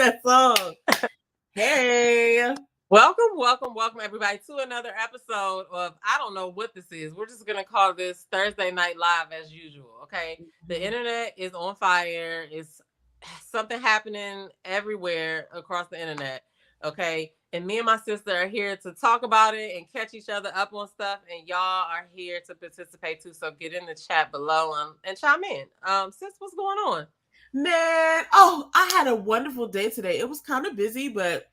that song. Hey. Welcome, everybody, to another episode of I don't know what this is. We're just gonna call this Thursday Night Live as usual. Okay, the internet is on fire. It's something happening everywhere across the internet. Okay, and me and my sister are here to talk about it and catch each other up on stuff. And y'all are here to participate too. So get in the chat below and chime in. Sis, what's going on? Man, I had a wonderful day today. It was kind of busy, but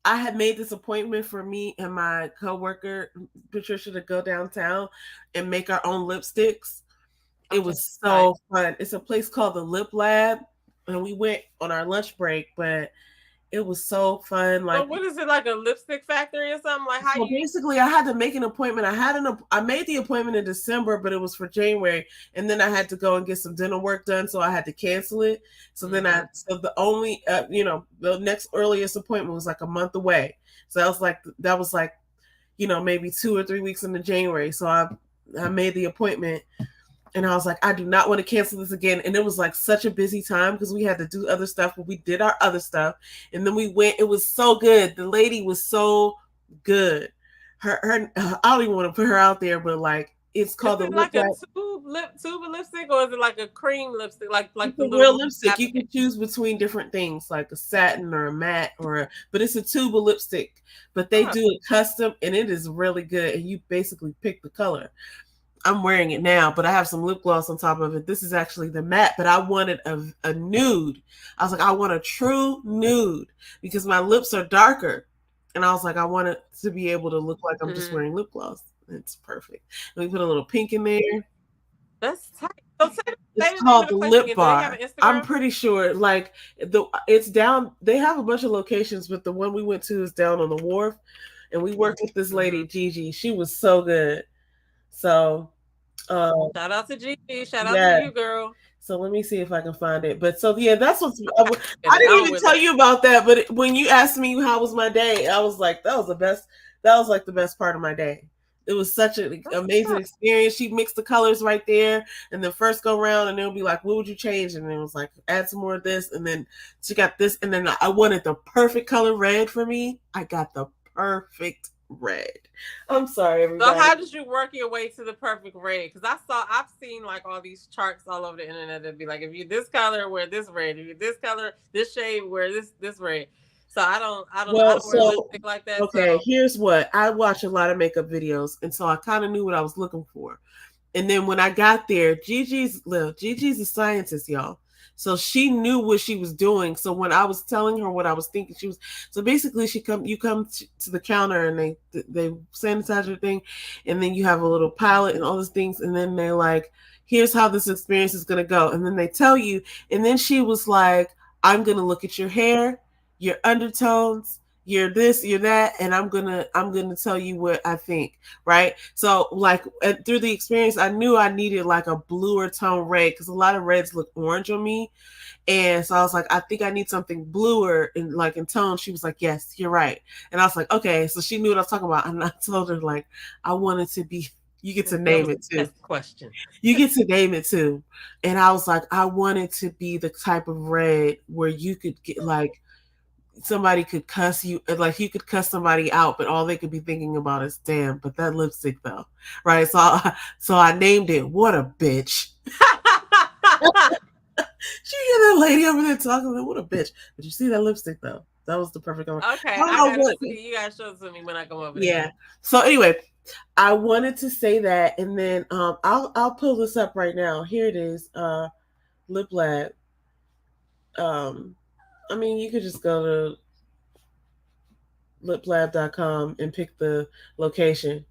I had made this appointment for me and my coworker Patricia to go downtown and make our own lipsticks. It was so fun. It's a place called the Lip Lab, and we went on our lunch break, but it was so fun. Like, so what is it, like a lipstick factory or something? Like, how so basically, I had to make an appointment. I made the appointment in December, but it was for January, and then I had to go and get some dental work done, so I had to cancel it. So then the only the next earliest appointment was like a month away. So that was like maybe 2 or 3 weeks into January. So I made the appointment. And I was like, I do not want to cancel this again. And it was like such a busy time because we had to do other stuff, but we did our other stuff. And then we went, it was so good. The lady was so good. Her I don't even want to put her out there, but like, it's called the like a tube of lipstick, or is it like a cream lipstick? Like the real lipstick. You can choose between different things, like a satin or a matte, but it's a tube of lipstick. But they do it custom, and it is really good. And you basically pick the color. I'm wearing it now, but I have some lip gloss on top of it. This is actually the matte, but I wanted a nude. I was like, I want a true nude because my lips are darker. And I was like, I want it to be able to look like I'm just wearing lip gloss. It's perfect. Let me put a little pink in there. That's tight. It's called the Lip Bar. I'm pretty sure, like it's down. They have a bunch of locations, but the one we went to is down on the wharf, and we worked with this lady Gigi. She was so good. So, shout out to Gigi. Shout out to you, girl. So let me see if I can find it. But so yeah, that's what's. I didn't even tell you about that. But when you asked me how was my day, I was like, that was the best. That was like the best part of my day. It was such an amazing experience. She mixed the colors right there, and then first go around, and it'll be like, what would you change? And it was like, add some more of this, and then she got this, and then I wanted the perfect color red for me. I got the perfect red. I'm sorry, everybody. So how did you work your way to the perfect red? Because I've seen like all these charts all over the internet that'd be like, if you're this color, wear this red. If you're this color, this shade, wear this red. So I don't know how to wear lipstick like that. Okay, here's what I watch a lot of makeup videos, and so I kind of knew what I was looking for. And then when I got there, Gigi's a scientist, y'all. So she knew what she was doing. So when I was telling her what I was thinking, so basically you come to the counter and they sanitize your thing, and then you have a little palette and all those things, and then they're like, here's how this experience is gonna go. And then they tell you, and then she was like, I'm gonna look at your hair, your undertones, you're this, you're that, and I'm gonna tell you what I think, right? So like through the experience, I knew I needed like a bluer tone red because a lot of reds look orange on me, and so I was like, I think I need something bluer in tone. She was like, yes, you're right, and I was like, okay. So she knew what I was talking about, and I told her like I wanted to be. You get to name it too. Question. You get to name it too, and I was like, I wanted to be the type of red where you could get like. Somebody could cuss you, like you could cuss somebody out, but all they could be thinking about is, damn, but that lipstick though, right? So I named it What a Bitch. She hear that lady over there talking about what a bitch. But you see that lipstick though? That was the perfect color. Okay, I gotta see. You gotta show it to me when I come over. Yeah. So anyway, I wanted to say that, and then I'll pull this up right now. Here it is, Lip Lab. I mean, you could just go to liplab.com and pick the location.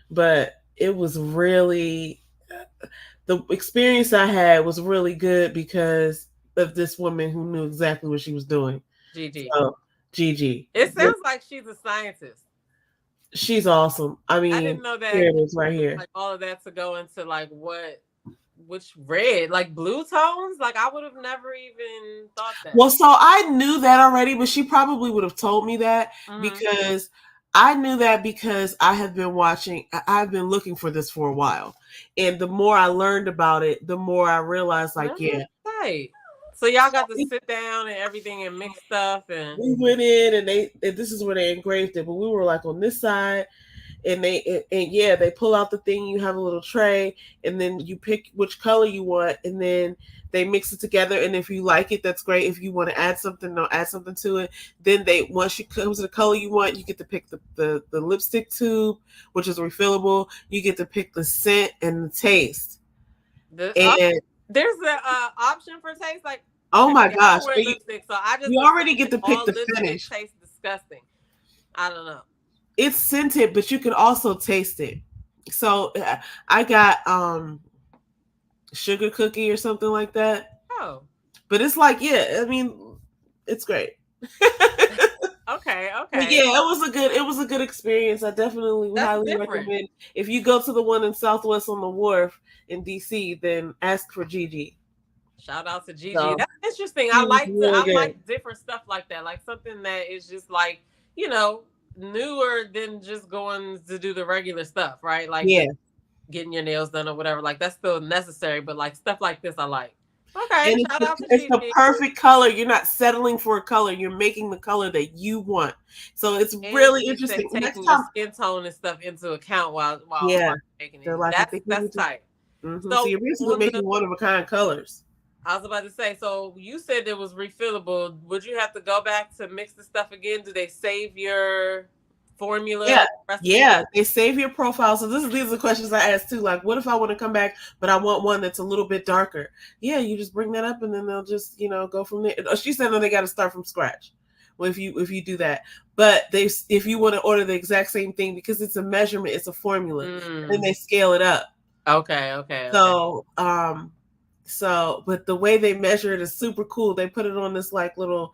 But it was really, the experience I had was really good because of this woman who knew exactly what she was doing. Gigi. Gigi. It sounds like she's a scientist. She's awesome. I mean, I didn't know that. Here it is right here. Like all of that to go into like which red, like blue tones, like I would have never even thought that. Well, so I knew that already, but she probably would have told me that because I knew that because I've been looking for this for a while, and the more I learned about it, the more I realized, like, right. So y'all got to sit down and everything and mix stuff and we went in and this is where they engraved it, but we were like on this side and they pull out the thing, you have a little tray and then you pick which color you want and then they mix it together, and if you like it, that's great. If you want to add something, they'll add something to it. Then once you come to the color you want, you get to pick the lipstick tube, which is refillable. You get to pick the scent and the taste. There's an option for taste, like, oh my gosh, lipstick, so I just you already get to pick the finish. Tastes disgusting. I don't know. It's scented, but you can also taste it. So I got sugar cookie or something like that. Oh, but it's like, yeah, I mean, it's great. Okay. But yeah, it was a good experience. I definitely highly recommend. If you go to the one in Southwest on the Wharf in DC, then ask for Gigi. Shout out to Gigi. So, that's interesting. I like different stuff like that. Like something that is just like, you know, newer than just going to do the regular stuff, right? Like getting your nails done or whatever. Like that's still necessary, but like stuff like this I like. Okay, and it's the perfect color. You're not settling for a color. You're making the color that you want. So it's really interesting. Taking your skin tone and stuff into account while making it. Like, that's tight. Mm-hmm. So you're basically making one of a kind colors. I was about to say, so you said it was refillable. Would you have to go back to mix the stuff again? Do they save your formula? Yeah, they save your profile. So these are the questions I asked too. Like, what if I want to come back, but I want one that's a little bit darker? Yeah, you just bring that up, and then they'll just go from there. She said no, they got to start from scratch. Well, if you do that, but if you want to order the exact same thing because it's a measurement, it's a formula, and then they scale it up. Okay. So, but the way they measure it is super cool. They put it on this like little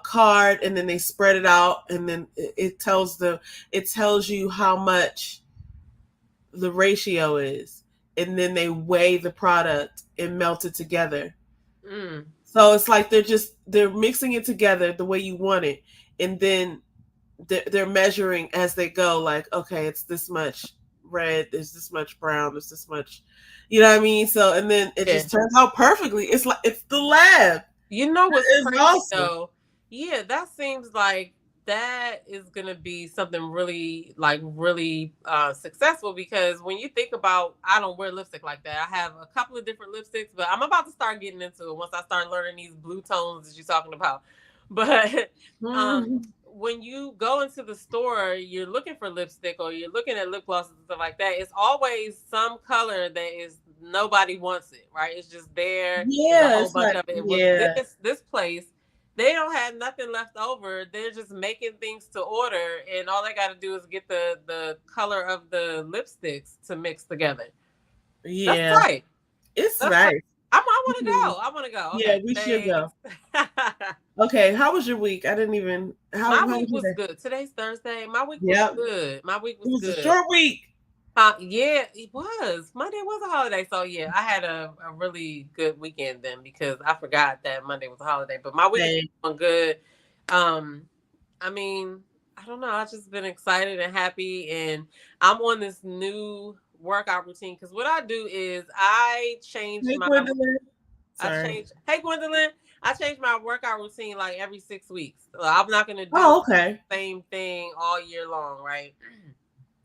card, and then they spread it out, and then it tells you how much the ratio is, and then they weigh the product and melt it together. So it's like they're mixing it together the way you want it, and then they're measuring as they go. Like, okay, it's this much red, there's this much brown, there's this much, you know what I mean? So, and then it just turns out perfectly. It's like it's the lab. You know what's crazy awesome. Though? Yeah, that seems like that is gonna be something really successful, because when you think about, I don't wear lipstick like that. I have a couple of different lipsticks, but I'm about to start getting into it once I start learning these blue tones that you're talking about. But when you go into the store, you're looking for lipstick or you're looking at lip glosses and stuff like that, it's always some color that is nobody wants it, right? It's just there. Yeah, a whole bunch of it. Yeah. This place, they don't have nothing left over. They're just making things to order, and all they got to do is get the color of the lipsticks to mix together. Yeah, that's right. It's nice. I want to go. Okay, yeah, we should go. Okay, how was your week? I didn't even. My week was good. Today's Thursday. My week was good. My week was good. It was a short week. Yeah, it was. Monday was a holiday, so yeah, I had a really good weekend then, because I forgot that Monday was a holiday. But my week was good. I mean, I don't know. I've just been excited and happy, and I'm on this new workout routine, because what I do is I change Hey, Gwendolyn. I change my workout routine like every 6 weeks. I'm not gonna do the same thing all year long, right?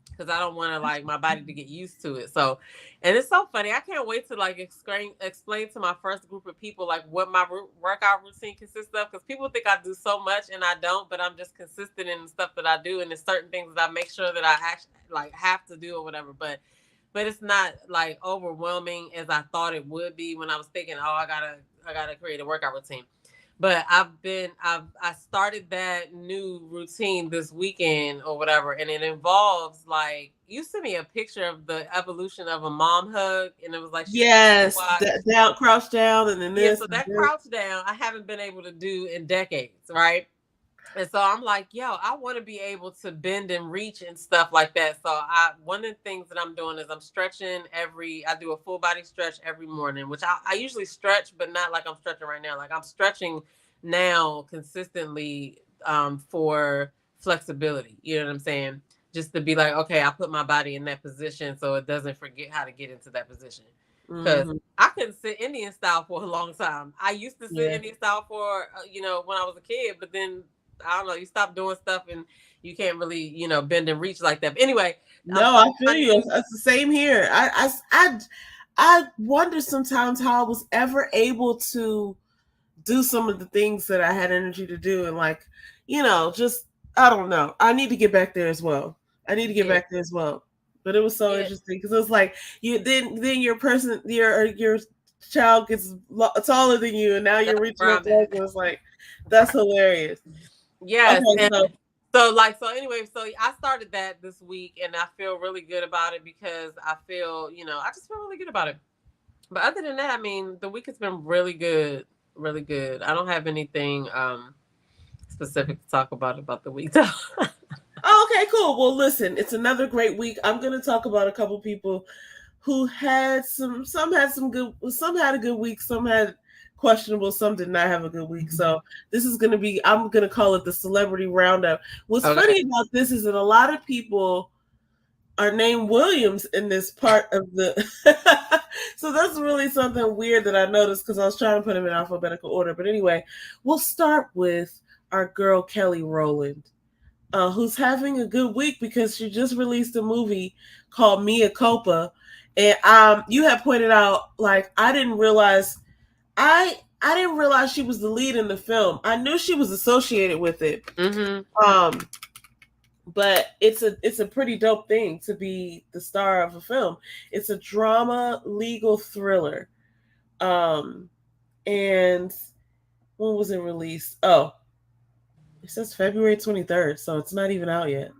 Because I don't want to like my body to get used to it. So, and it's so funny. I can't wait to like explain to my first group of people like what my workout routine consists of. Because people think I do so much and I don't, but I'm just consistent in the stuff that I do, and there's certain things that I make sure that I actually like have to do or whatever. But it's not like overwhelming as I thought it would be when I was thinking, oh, I gotta create a workout routine. But I started that new routine this weekend or whatever, and it involves like, you sent me a picture of the evolution of a mom hug, and it was like, down, crouch down, and then this. Yeah, so that crouch down I haven't been able to do in decades, right? And so I'm like, I want to be able to bend and reach and stuff like that. So one of the things that I'm doing is I'm stretching I do a full body stretch every morning, which I usually stretch, but not like I'm stretching right now. Like I'm stretching now consistently for flexibility. You know what I'm saying? just to be like, okay, I put my body in that position so it doesn't forget how to get into that position. Because I couldn't sit Indian style for a long time. I used to sit Indian style for, when I was a kid, but then I don't know, you stop doing stuff and you can't really, bend and reach like that. But anyway, no, I feel you. It's the same here. I wonder sometimes how I was ever able to do some of the things that I had energy to do, and like, just I don't know. I need to get back there as well. But it was so interesting because it was like then your person your child gets taller than you, and now you're reaching up. It was like that's hilarious. Yes. Okay, so anyway, so I started that this week and I feel really good about it because I feel, I just feel really good about it. But other than that, I mean, the week has been really good, really good. I don't have anything specific to talk about the week. Okay, cool. Well, listen, it's another great week. I'm going to talk about a couple people who had some had some good, some had a good week, some had questionable, some did not have a good week. So this is going to be, I'm going to call it the celebrity roundup. What's funny about this is that a lot of people are named Williams in this part of the so that's really something weird that I noticed because I was trying to put them in alphabetical order. But anyway, we'll start with our girl Kelly Rowland, who's having a good week because she just released a movie called Mea Culpa. And you had pointed out, like, I didn't realize she was the lead in the film. I knew she was associated with it. But it's a pretty dope thing to be the star of a film. It's a drama legal thriller. And when was it released? Oh, it says February 23rd, so it's not even out yet.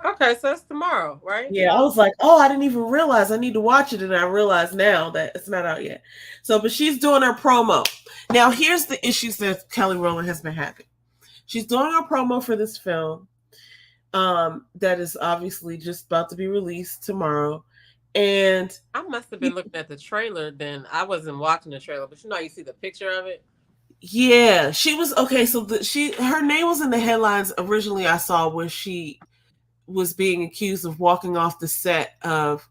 Okay, so it's tomorrow, right? Yeah, I was like, oh, I didn't even realize I need to watch it, and I realize now that it's not out yet. So, but she's doing her promo. Now, here's the issues that Kelly Rowland has been having. She's doing her promo for this film that is obviously just about to be released tomorrow. And I must have been looking at the trailer then. I wasn't watching the trailer, but you see the picture of it. Yeah, she was okay. So her name was in the headlines originally. I saw where she was being accused of walking off the set of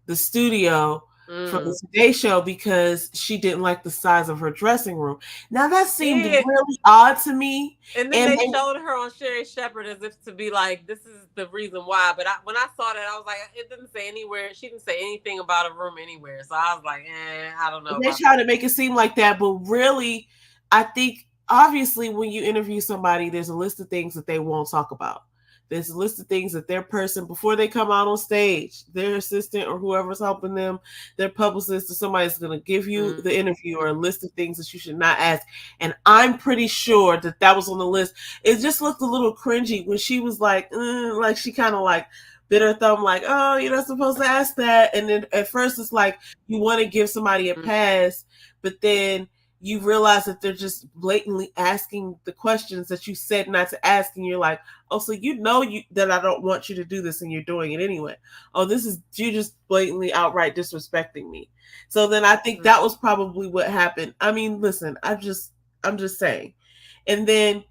the studio from the Today Show because she didn't like the size of her dressing room. Now that seemed really odd to me. And then they showed her on Sherry Shepherd as if to be like, this is the reason why. But when I saw that, I was like, it didn't say anywhere. She didn't say anything about a room anywhere. So I was like, I don't know. They try to make it seem like that, but really, I think obviously when you interview somebody, there's a list of things that they won't talk about. There's a list of things that their person, before they come out on stage, their assistant or whoever's helping them, their publicist or somebody's going to give you the interview or a list of things that you should not ask. And I'm pretty sure that was on the list. It just looked a little cringy when she was like she kind of like bit her thumb like, oh, you're not supposed to ask that. And then at first it's like you want to give somebody a pass, but then you realize that they're just blatantly asking the questions that you said not to ask. And you're like, oh, so that I don't want you to do this and you're doing it anyway. Oh, you're just blatantly outright disrespecting me. So then I think that was probably what happened. I mean, listen, I'm just saying. And then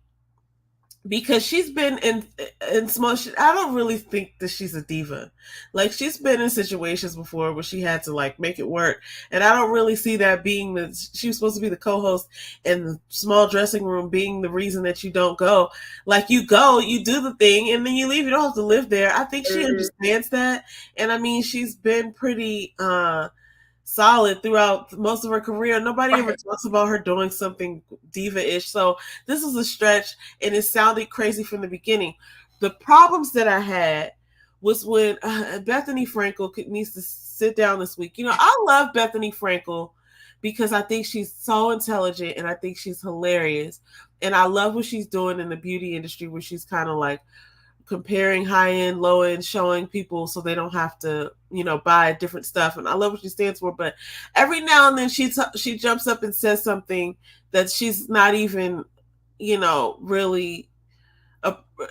because she's been in small shit, I don't really think that she's a diva. Like, she's been in situations before where she had to like make it work, and I don't really see that being she was supposed to be the co-host and the small dressing room being the reason that you don't go. Like, you go, you do the thing, and then you leave. You don't have to live there. I think she understands that, and I mean, she's been pretty solid throughout most of her career. Nobody ever talks about her doing something diva-ish. So this is a stretch, and it sounded crazy from the beginning. The problems that I had was when Bethany Frankel needs to sit down this week. I love Bethany Frankel because I think she's so intelligent and I think she's hilarious. And I love what she's doing in the beauty industry, where she's kind of like comparing high end, low end, showing people so they don't have to, buy different stuff. And I love what she stands for. But every now and then she jumps up and says something that she's not even, really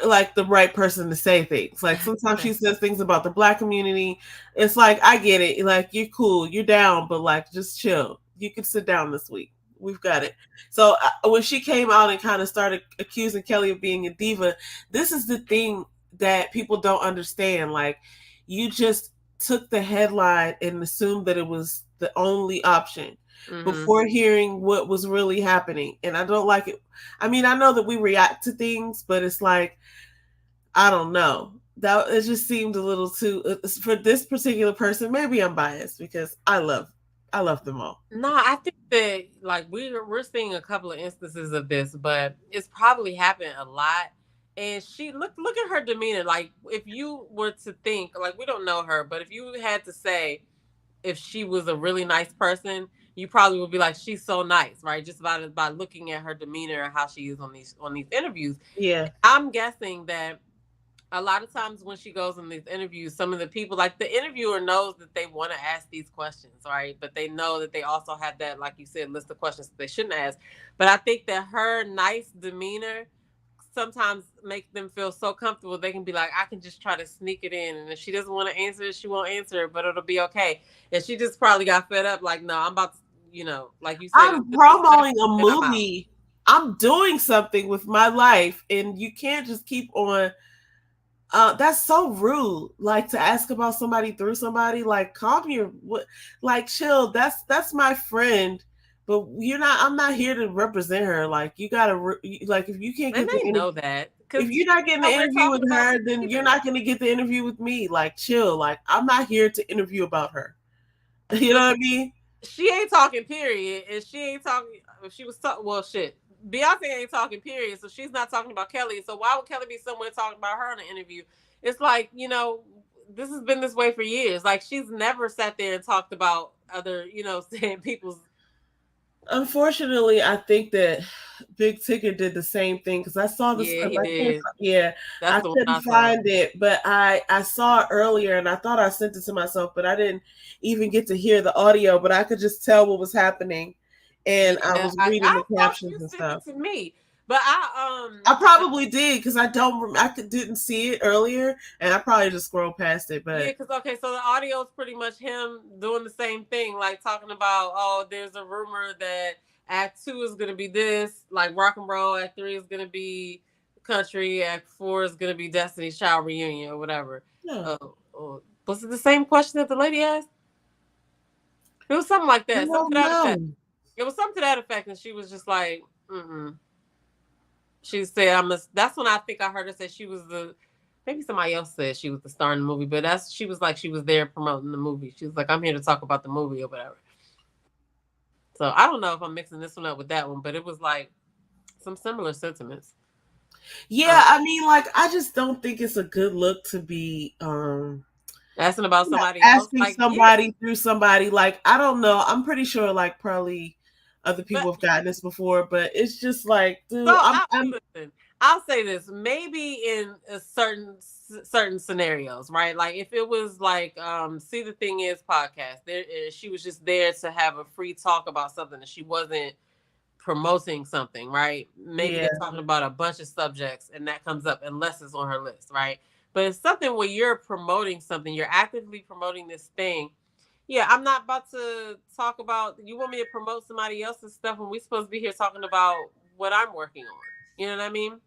like the right person to say things. Like, sometimes she says things about the Black community. It's like, I get it. Like, you're cool, you're down, but like, just chill. You can sit down this week. We've got it. So when she came out and kind of started accusing Kelly of being a diva, this is the thing that people don't understand. Like, you just took the headline and assumed that it was the only option before hearing what was really happening. And I don't like it. I mean, I know that we react to things, but it's like, I don't know. That it just seemed a little too for this particular person. Maybe I'm biased because I love them all. No, I think that like we're seeing a couple of instances of this, but it's probably happened a lot. And she look at her demeanor. Like, if you were to think, like, we don't know her, but if you had to say if she was a really nice person, you probably would be like, she's so nice, right? Just by looking at her demeanor and how she is on these interviews. Yeah, I'm guessing that a lot of times when she goes in these interviews, some of the people, like the interviewer, knows that they want to ask these questions, right? But they know that they also have that, like you said, list of questions that they shouldn't ask. But I think that her nice demeanor sometimes make them feel so comfortable they can be like, I can just try to sneak it in, and if she doesn't want to answer it, she won't answer it, but it'll be okay. And she just probably got fed up, like, no, I'm about to, like you said, I'm promoting a movie. I'm doing something with my life, and you can't just keep on. That's so rude. Like, to ask about somebody through somebody. Like, calm your what? Like, chill. That's my friend, but you're not. I'm not here to represent her. Like, you gotta like, if you can't get the know that. If you're not getting the interview with her, then you're not going to get the interview with me. Like, chill. Like, I'm not here to interview about her. You know what I mean? She ain't talking, period. And she ain't talking. If she was talking, well, shit. Beyonce ain't talking, period. So she's not talking about Kelly. So why would Kelly be somewhere talking about her in an interview? It's like, this has been this way for years. Like, she's never sat there and talked about other, saying people's. Unfortunately, I think that Big Ticket did the same thing, because I saw the script. He did. I couldn't find it, but I saw it earlier, and I thought I sent it to myself, but I didn't even get to hear the audio. But I could just tell what was happening, and I was reading the captions and stuff. To me, but I probably did, because I didn't see it earlier, and I probably just scrolled past it. But yeah, because so the audio is pretty much him doing the same thing, like talking about, oh, there's a rumor that Act 2 is gonna be this, like rock and roll. Act 3 is gonna be country. Act 4 is gonna be Destiny's Child reunion or whatever. Yeah. Was it the same question that the lady asked? It was something like that. Something to that effect. It was something to that effect, and she was just like, She said, that's when I think I heard her say she was maybe somebody else said she was the star in the movie, but she was like, she was there promoting the movie. She was like, I'm here to talk about the movie or whatever. So I don't know if I'm mixing this one up with that one, but it was like some similar sentiments. Yeah, I mean, like, I just don't think it's a good look to be asking about somebody asking else. Somebody through somebody. Like, I don't know. I'm pretty sure, like, probably other people have gotten this before, but it's just like, dude, listen, I'll say this, maybe in certain scenarios, right? Like, if it was like See the Thing Is podcast, she was just there to have a free talk about something, and she wasn't promoting something, right? Maybe they're talking about a bunch of subjects, and that comes up unless it's on her list, right? But it's something where you're promoting something, you're actively promoting this thing. Yeah, I'm not about to talk about, you want me to promote somebody else's stuff when we're supposed to be here talking about what I'm working on. You know what I mean?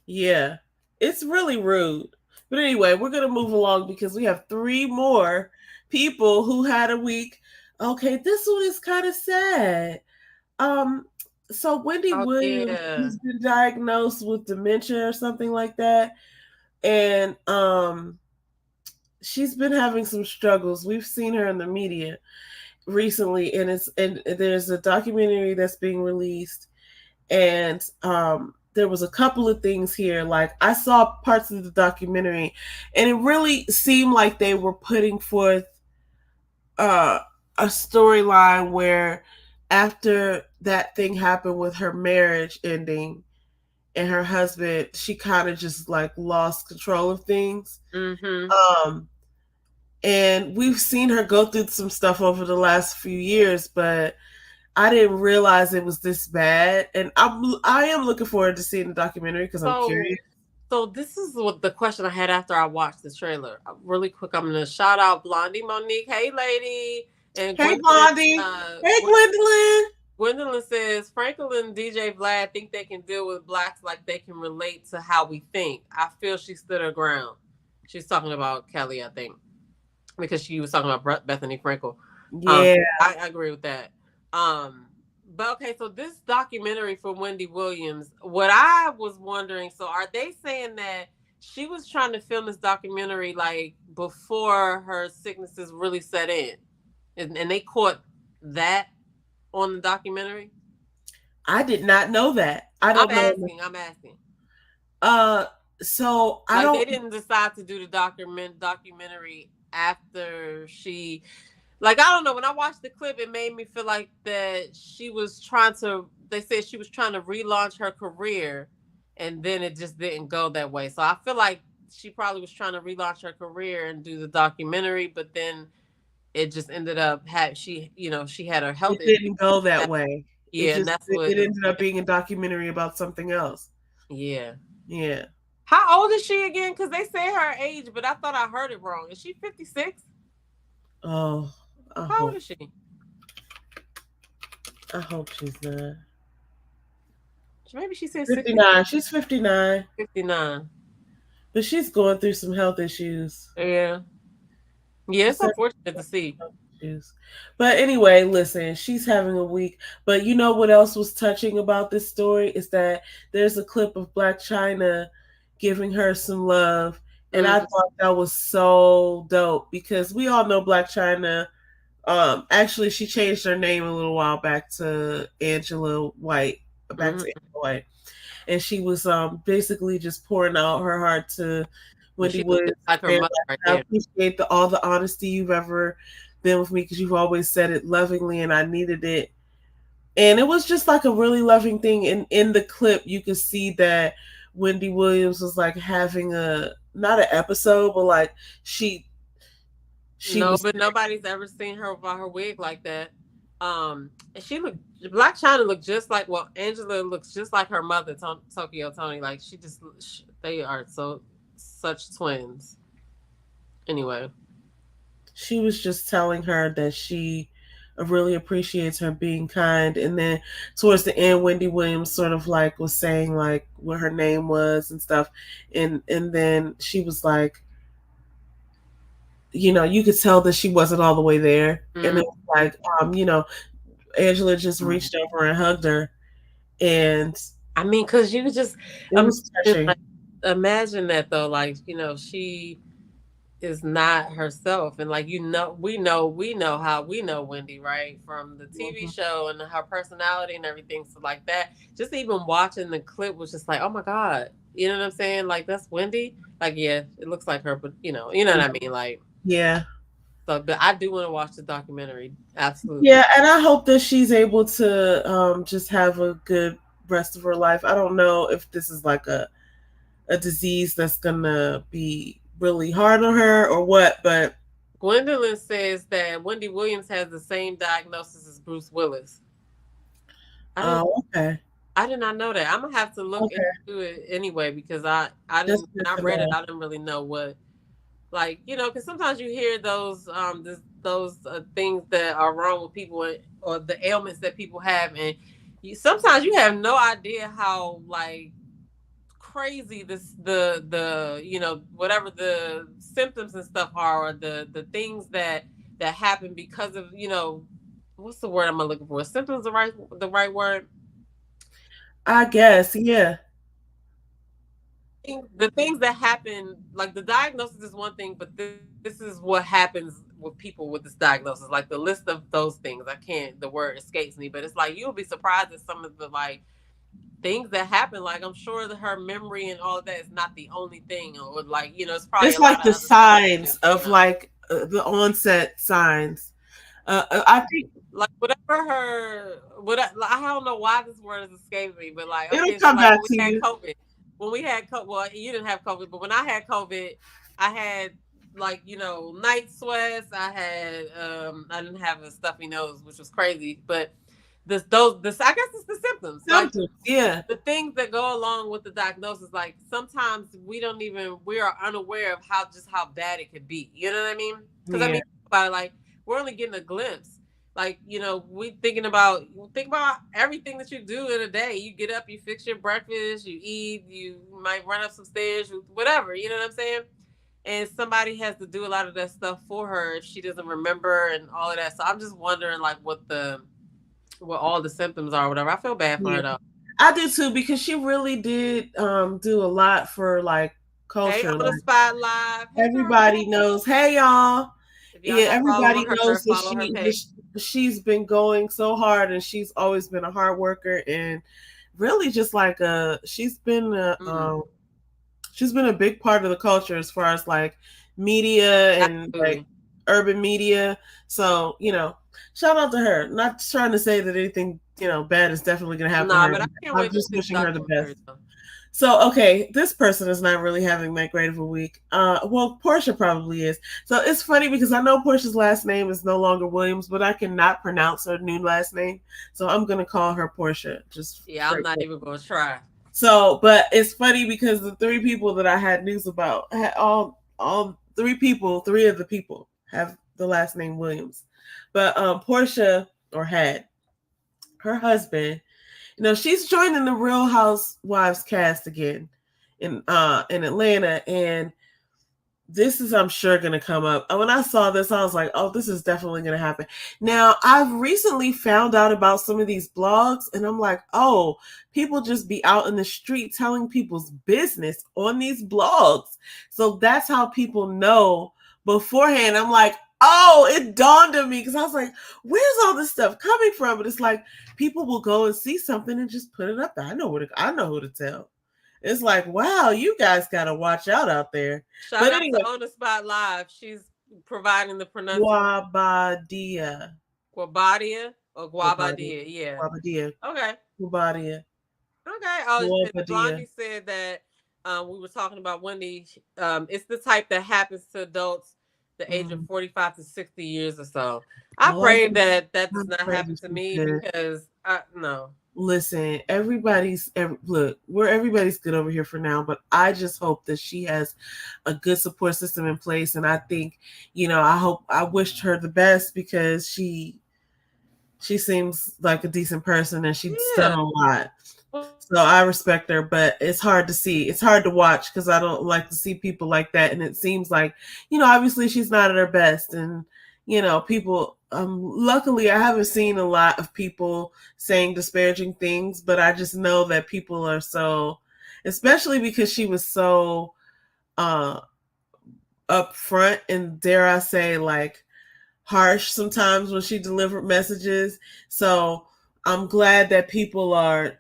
Yeah, it's really rude. But anyway, we're going to move along because we have 3 more people who had a week. Okay, this one is kind of sad. So Wendy Williams has been diagnosed with dementia or something like that. And she's been having some struggles. We've seen her in the media recently, and there's a documentary that's being released, and there was a couple of things here. Like, I saw parts of the documentary, and it really seemed like they were putting forth a storyline where, after that thing happened with her marriage ending and her husband, she kind of just like lost control of things. And we've seen her go through some stuff over the last few years, but I didn't realize it was this bad. And I am looking forward to seeing the documentary because I'm curious. So this is what the question I had after I watched the trailer. Really quick, I'm going to shout out Blondie Monique. Hey, lady. And hey, Blondie. Hey, Gwendolyn. Gwendolyn says Franklin and DJ Vlad think they can deal with blacks like they can relate to how we think. I feel she stood her ground. She's talking about Kelly, I think, because she was talking about Bethany Frankel. Yeah. I agree with that. But okay, so this documentary for Wendy Williams, what I was wondering, so are they saying that she was trying to film this documentary like before her sicknesses really set in, and they caught that on the documentary? I did not know that. I don't know. I'm asking. So I like don't. They didn't decide to do the documentary after she. Like, I don't know. When I watched the clip, it made me feel like that she was trying to. They said she was trying to relaunch her career, and then it just didn't go that way. So I feel like she probably was trying to relaunch her career and do the documentary, but then it just ended up she had her health. It didn't go that way. Yeah, and that's what it ended up being a documentary about something else. Yeah. Yeah. How old is she again? Because they say her age, but I thought I heard it wrong. Is she 56? Oh. How old is she? I hope she's not. Maybe she said 59. She's 59. 59. But she's going through some health issues. Yeah. Yeah, it's unfortunate to see. But anyway, listen, she's having a week. But you know what else was touching about this story is that there's a clip of Blac Chyna giving her some love. And I thought that was so dope because we all know Blac Chyna. Actually, she changed her name a little while back to Angela White. Back to Angela White. And she was basically just pouring out her heart to Wendy Williams. Like her mother right there. I appreciate all the honesty you've ever been with me because you've always said it lovingly and I needed it. And it was just like a really loving thing. And in the clip, you could see that Wendy Williams was like having not an episode, but like she but nobody's ever seen her without her wig like that. And Blac Chyna looked just like, Angela looks just like her mother, Tokyo Toni. Like they are such twins. Anyway. She was just telling her that she really appreciates her being kind. And then towards the end, Wendy Williams sort of like was saying like what her name was and stuff. And then she was like, you could tell that she wasn't all the way there. Mm-hmm. And it was like, Angela just reached over and hugged her. And I mean, because you just imagine that though, like, she is not herself. And like, we know how we know Wendy, right? From the TV show and her personality and everything. So like that, just even watching the clip was just like, oh my God, you know what I'm saying? Like, that's Wendy. Like, yeah, it looks like her, but you know what I mean? Like, yeah. So, but I do want to watch the documentary. Absolutely. Yeah, and I hope that she's able to just have a good rest of her life. I don't know if this is like a disease that's gonna be really hard on her or what, but Gwendolyn says that Wendy Williams has the same diagnosis as Bruce Willis. Okay. I did not know that. I'm gonna have to look into it anyway because I read it. I didn't really know what. Like, because sometimes you hear those things that are wrong with people or the ailments that people have, and sometimes you have no idea how like crazy the whatever the symptoms and stuff are, or the things that happen because of what's the word I'm looking for? Symptoms the right word? I guess, yeah. The things that happen, like the diagnosis is one thing, but this is what happens with people with this diagnosis. Like the list of those things, the word escapes me, but it's like you'll be surprised at some of the like things that happen. Like I'm sure that her memory and all of that is not the only thing, or like it's probably it's like the signs of like the onset signs. I think like whatever I don't know why this word is escaping me, but like it'll come back to you. COVID. When we had COVID, well, you didn't have COVID, but when I had COVID, I had like night sweats. I didn't have a stuffy nose, which was crazy. But I guess it's the symptoms. Like, yeah. The things that go along with the diagnosis. Like sometimes we are unaware of how bad it could be. You know what I mean? Because about it, like we're only getting a glimpse. Like, we think about everything that you do in a day. You get up, you fix your breakfast, you eat, you might run up some stairs, whatever. You know what I'm saying? And somebody has to do a lot of that stuff for her if she doesn't remember and all of that. So I'm just wondering, like, what all the symptoms are, whatever. I feel bad for Yeah. her though. I do too, because she really did do a lot for like Hey, culture. on the Like spot live. Hey, girl. everybody knows, hey y'all. If y'all Yeah, not everybody following her, knows that follow her page. she's been going so hard, and she's always been a hard worker, and really just like she's been a big part of the culture as far as like media and like Absolutely. urban media. So, shout out to her. Not trying to say that anything, bad is definitely going to happen to Nah, her. but I can't I'm wait to just see the wishing her the best. documentary though. So, okay, this person is not really having that great of a week. Well, Portia probably is. So it's funny because I know Portia's last name is no longer Williams, but I cannot pronounce her new last name. So I'm going to call her Portia. Yeah, I'm not even gonna try. So, but it's funny because the three people that I had news about had all three of the people have the last name Williams. But Portia, or had, her husband, she's joining the Real Housewives cast again in Atlanta, and this is, I'm sure, going to come up. When I saw this, I was like, oh, this is definitely going to happen. Now, I've recently found out about some of these blogs, and I'm like, oh, people just be out in the street telling people's business on these blogs. So that's how people know beforehand. I'm like, oh, it dawned on me because I was like, where's all this stuff coming from? But it's like people will go and see something and just put it up there. I know who to tell. It's like, wow, you guys got to watch out there. Shout But out anyway, to On the Spot Live. She's providing the pronunciation. Guabadia. Guabadia or Guabadia. Guabadia. Yeah. Guabadia. Okay. Guabadia. Okay. Oh, Guabadia. Blondie said that we were talking about Wendy. It's the type that happens to adults the age of 45 to 60 years or so. I pray that does not happen to me because no. Listen, look, everybody's good over here for now, but I just hope that she has a good support system in place. And I think, I wished her the best because she seems like a decent person and she's done a lot. So I respect her, but it's hard to see. It's hard to watch because I don't like to see people like that. And it seems like, obviously she's not at her best. And, people, luckily I haven't seen a lot of people saying disparaging things, but I just know that people are so, especially because she was so upfront and, dare I say, like, harsh sometimes when she delivered messages. So I'm glad that people are,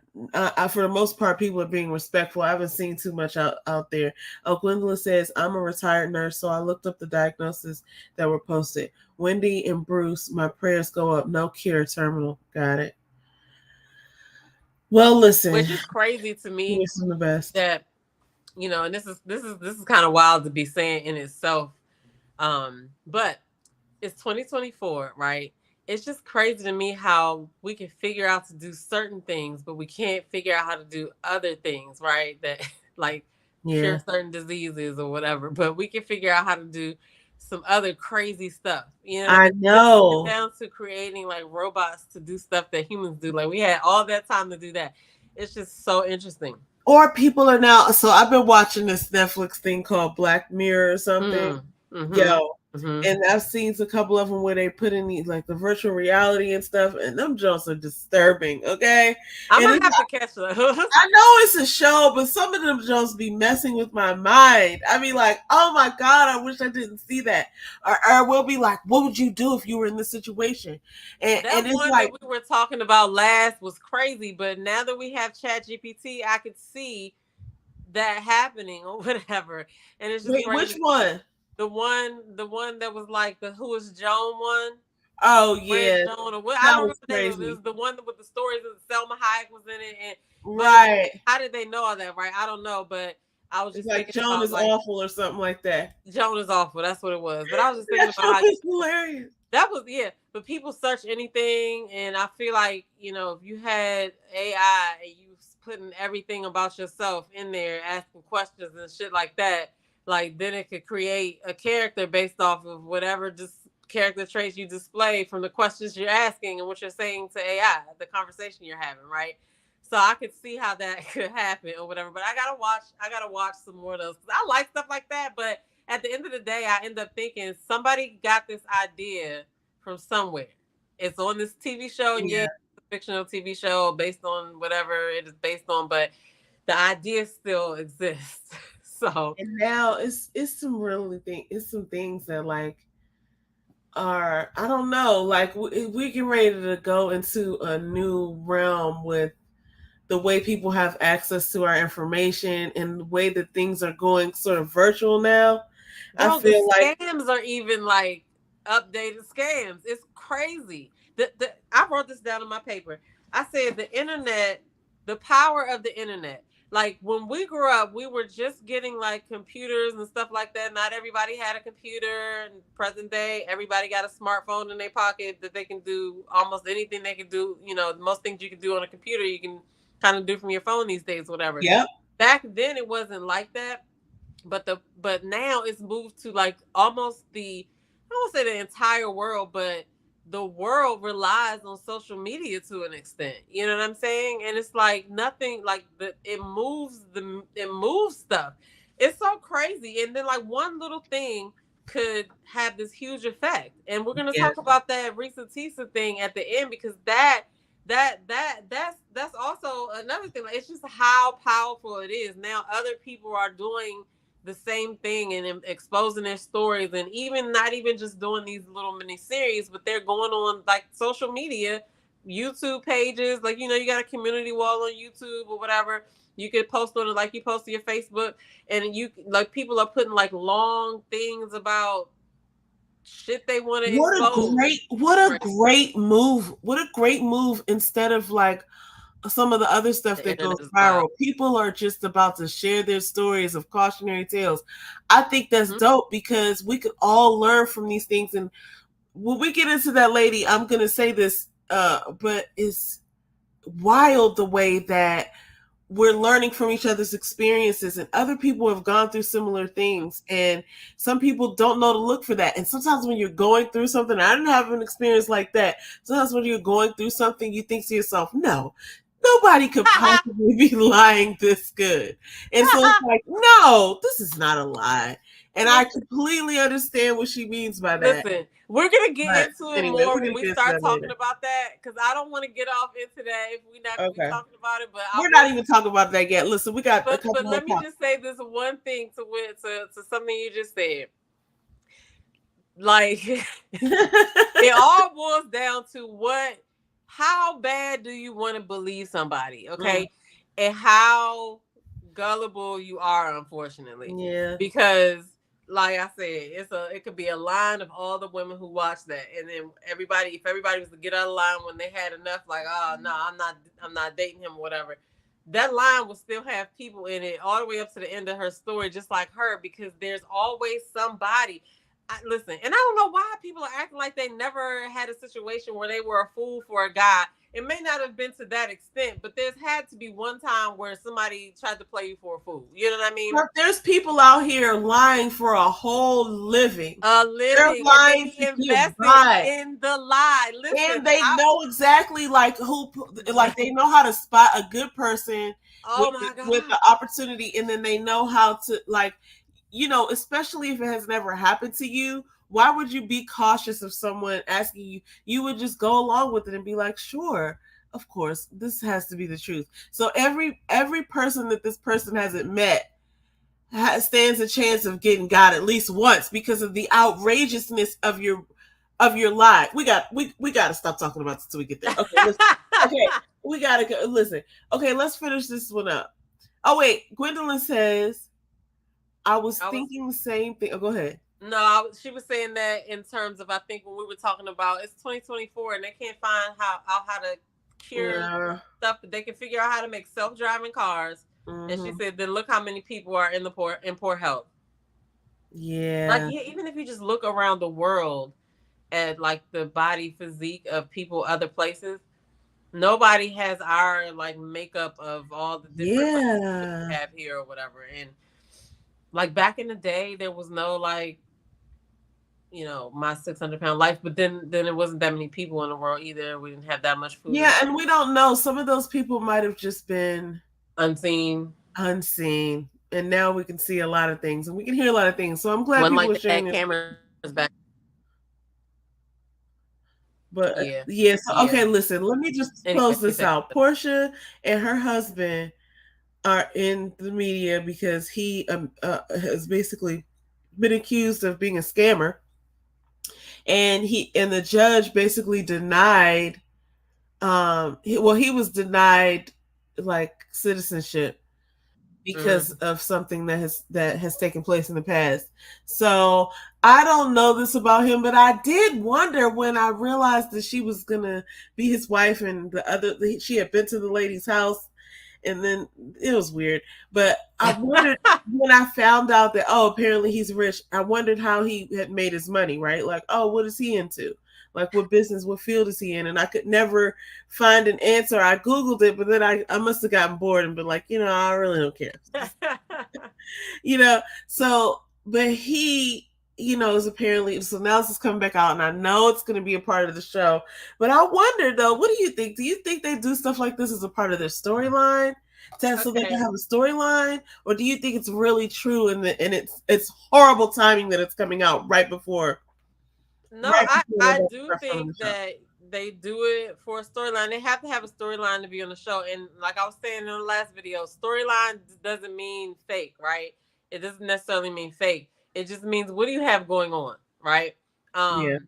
for the most part, people are being respectful. I haven't seen too much out there. Oh, Gwendolyn says, I'm a retired nurse, so I looked up the diagnoses that were posted. Wendy and Bruce, my prayers go up. No cure, terminal. Got it. Well, listen. Which is crazy to me. Wish them the best. That, and this is kind of wild to be saying in itself. But it's 2024, right? It's just crazy to me how we can figure out to do certain things, but we can't figure out how to do other things, right? That like cure certain diseases or whatever, but we can figure out how to do some other crazy stuff. I know. Down to creating like robots to do stuff that humans do. Like we had all that time to do that. It's just so interesting. Or people are now. So I've been watching this Netflix thing called Black Mirror or something. Yo. And I've seen a couple of them where they put in like the virtual reality and stuff, and them jokes are disturbing. Okay, I'm gonna have to catch them. I know it's a show, but some of them jokes be messing with my mind. I mean, like, oh my god, I wish I didn't see that. Or we'll be like, what would you do if you were in this situation? And it's one like that we were talking about last was crazy, but now that we have ChatGPT, I could see that happening or whatever. And it's just which one? The one that was like the Who is Joan one. Oh yeah, Joan, or what? I don't know the name of it. It was the one with the stories that Selma Hayek was in it. And right. How did they know all that? Right, I don't know, but I was just like Joan is like, awful or something like that. Joan is awful. That's what it was. But I was just thinking about how hilarious. That was But people search anything, and I feel like if you had AI and you putting everything about yourself in there, asking questions and shit like that. Like then it could create a character based off of whatever just character traits you display from the questions you're asking and what you're saying to AI, the conversation you're having, right? So I could see how that could happen or whatever. But I gotta watch some more of those. I like stuff like that, but at the end of the day, I end up thinking somebody got this idea from somewhere. It's on this TV show, and yeah, it's a fictional TV show based on whatever it is based on, but the idea still exists. So and now it's some things that like are, I don't know, like we get ready to go into a new realm with the way people have access to our information and the way that things are going sort of virtual now. Bro, I feel the like scams are even like updated scams. It's crazy. I wrote this down on my paper. I said the internet, the power of the internet. Like when we grew up, we were just getting like computers and stuff like that. Not everybody had a computer. In present day, everybody got a smartphone in their pocket that they can do almost anything they can do. You know, most things you can do on a computer, you can kind of do from your phone these days, whatever. yep. Back then, it wasn't like that. But now it's moved to like almost I won't say the entire world, but the world relies on social media to an extent. You know what I'm saying? And it's like nothing like it moves stuff. It's so crazy. And then like one little thing could have this huge effect. And we're gonna talk about that Risa Tisa thing at the end, because that's also another thing. Like, it's just how powerful it is. Now other people are doing the same thing and exposing their stories, and even not even just doing these little mini series, but they're going on like social media, YouTube pages. Like, you know, you got a community wall on YouTube or whatever. You could post on it like you post to your Facebook, and you like people are putting like long things about shit they want to expose. What a great move. What a great move. Instead of like some of the other stuff that goes viral, people are just about to share their stories of cautionary tales. I think that's dope, because we could all learn from these things. And when we get into that, lady, I'm gonna say this, but it's wild the way that we're learning from each other's experiences, and other people have gone through similar things, and some people don't know to look for that. And sometimes when you're going through something, I didn't have an experience like that. Sometimes when you're going through something, you think to yourself, no, nobody could possibly be lying this good. And so it's like, no, this is not a lie. And I completely understand what she means by that. Listen, we're going to get into it more when we start talking about that, because I don't want to get off into that if we're not going to be talking about it. But we're not even talking about that yet. Listen, we got a couple But let me just say this one thing to something you just said. Like, it all boils down to how bad do you want to believe somebody, okay? And how gullible you are, unfortunately. Yeah. Because, like I said, it could be a line of all the women who watch that, and then if everybody was to get out of line when they had enough, like, oh no, I'm not dating him or whatever, that line will still have people in it all the way up to the end of her story, just like her, because there's always somebody. Listen, and I don't know why people are acting like they never had a situation where they were a fool for a guy. It may not have been to that extent, but there's had to be one time where somebody tried to play you for a fool. You know what I mean? But there's people out here lying for a whole living. They're lying to get by in the lie. Listen, and they know exactly like they know how to spot a good person with the opportunity, and then they know how to, like, you know, especially if it has never happened to you, why would you be cautious of someone asking you? You would just go along with it and be like, sure, of course, this has to be the truth. So every person that this person hasn't met stands a chance of getting got at least once, because of the outrageousness of your lie. We got to stop talking about this until we get there. Okay, listen. Okay, we gotta go. Listen. Okay, let's finish this one up. Oh wait, Gwendolyn says, I was thinking the same thing. Oh, go ahead. No, she was saying that in terms of, I think when we were talking about, it's 2024 and they can't find how to cure stuff. They can figure out how to make self-driving cars. Mm-hmm. And she said, then look how many people are in poor health. Yeah. Like, yeah, even if you just look around the world at like the body physique of people other places, nobody has our like makeup of all the different that we have here or whatever. And like back in the day, there was no like, my 600-pound life. But then it wasn't that many people in the world either. We didn't have that much food. Yeah, and we don't know. Some of those people might have just been unseen. And now we can see a lot of things and we can hear a lot of things. So I'm glad people are sharing cameras back. But so, okay, listen, let me just close this out. Portia and her husband are in the media because he has basically been accused of being a scammer, and the judge basically denied. He was denied like citizenship because of something that has taken place in the past. So I don't know this about him, but I did wonder when I realized that she was gonna be his wife, and she had been to the lady's house, and then it was weird. But I wondered when I found out that apparently he's rich. I wondered how he had made his money, right? Like, what is he into? Like, what business, what field is he in? And I could never find an answer. I Googled it, but then I must have gotten bored and been like, I really don't care. So, but he, is apparently, so now this is coming back out, and I know it's going to be a part of the show. But I wonder, though, what do you think? Do you think they do stuff like this as a part of their storyline? So they can have a storyline, or do you think it's really true and it's horrible timing that it's coming out right before? No, I do think that they do it for a storyline. They have to have a storyline to be on the show. And like I was saying in the last video, storyline doesn't mean fake, right? It doesn't necessarily mean fake. It just means, what do you have going on, right? And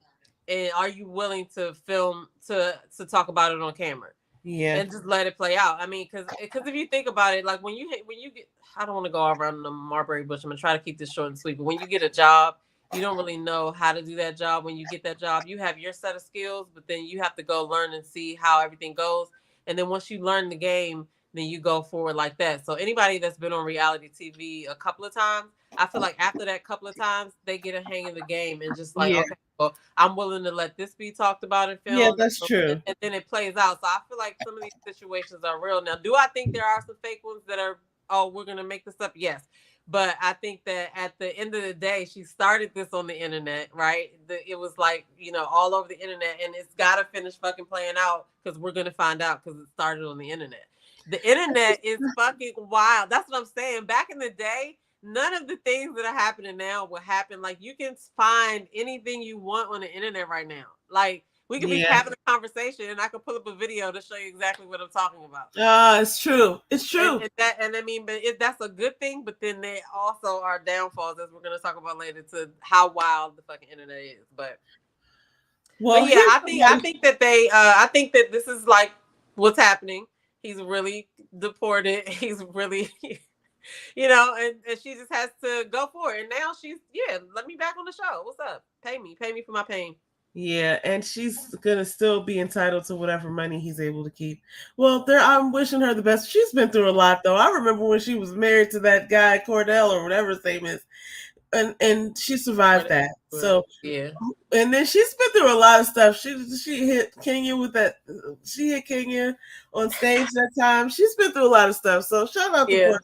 are you willing to film to talk about it on camera? Yeah. And just let it play out. I mean, because if you think about it, like when you get, I don't want to go around the Marbury bush. I'm gonna try to keep this short and sweet. But when you get a job, you don't really know how to do that job. When you get that job, you have your set of skills, but then you have to go learn and see how everything goes. And then once you learn the game, then you go forward like that. So anybody that's been on reality TV a couple of times, I feel like after that couple of times, they get a hang of the game and just like, okay, well, I'm willing to let this be talked about in film. Yeah, that's true. And then it plays out. So I feel like some of these situations are real. Now, do I think there are some fake ones that are, we're going to make this up? Yes. But I think that at the end of the day, she started this on the internet, right? It was like, all over the internet, and it's got to finish fucking playing out because we're going to find out because it started on the internet. The internet is fucking wild. That's what I'm saying. Back in the day, none of the things that are happening now would happen. Like, you can find anything you want on the internet right now. Like, we could be having a conversation, and I could pull up a video to show you exactly what I'm talking about. It's true. It's true. And I mean, but that's a good thing. But then there also are downfalls, as we're going to talk about later, to how wild the fucking internet is. But yeah, I think that I think that this is like what's happening. He's really deported. He's really, and she just has to go for it. And now she's, let me back on the show. What's up? Pay me for my pain. Yeah, and she's gonna still be entitled to whatever money he's able to keep. Well, I'm wishing her the best. She's been through a lot, though. I remember when she was married to that guy Cordell or whatever his name is, and she survived that. So yeah, and then she's been through a lot of stuff. She hit Kenya with that. She hit Kenya on stage that time. She's been through a lot of stuff. So shout out to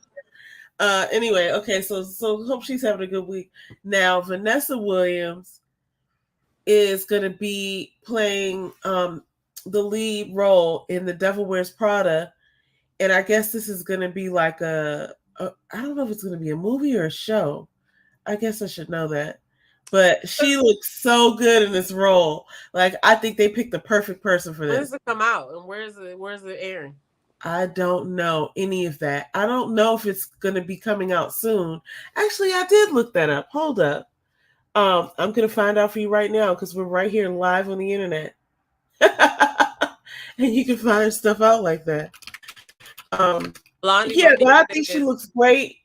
her. Anyway, okay, so hope she's having a good week. Now Vanessa Williams is going to be playing the lead role in The Devil Wears Prada, and I guess this is going to be like I don't know if it's going to be a movie or a show. I guess I should know that, but she looks so good in this role. Like, I think they picked the perfect person for this. When does it come out, and where's it airing? I don't know any of that. I don't know if it's going to be coming out soon. Actually, I did look that up. Hold up. I'm going to find out for you right now because we're right here live on the internet. And you can find stuff out like that. Blondie, but I think she looks great.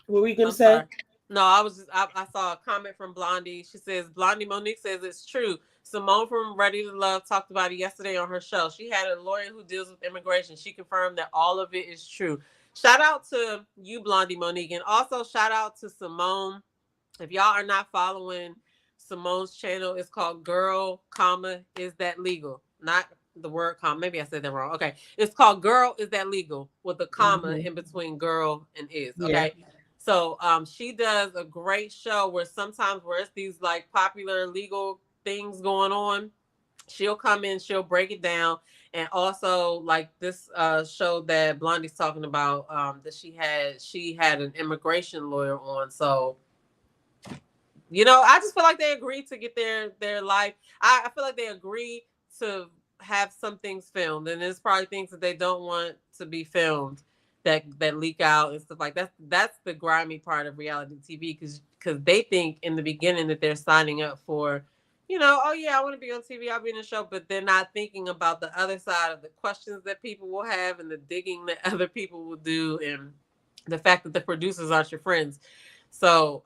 What were you going to say? Sorry. No, I saw a comment from Blondie. She says, Blondie Monique says it's true. Simone from Ready to Love talked about it yesterday on her show. She had a lawyer who deals with immigration. She confirmed that all of it is true. Shout out to you, Blondie Monique. And also shout out to Simone. If y'all are not following Simone's channel, it's called Girl, Is That Legal? Not the word comma. Maybe I said that wrong. Okay. It's called Girl, Is That Legal? With a comma in between girl and is. Okay. Yeah. So she does a great show where sometimes where it's these like popular legal things going on, she'll come in, she'll break it down. And also like this show that Blondie's talking about, that she had an immigration lawyer on. So I just feel like they agreed to get their life. I feel like they agreed to have some things filmed, and there's probably things that they don't want to be filmed that leak out and stuff like that. That's the grimy part of reality TV, because they think in the beginning that they're signing up for, oh yeah, I want to be on TV, I'll be in a show, but they're not thinking about the other side of the questions that people will have and the digging that other people will do, and the fact that the producers aren't your friends. So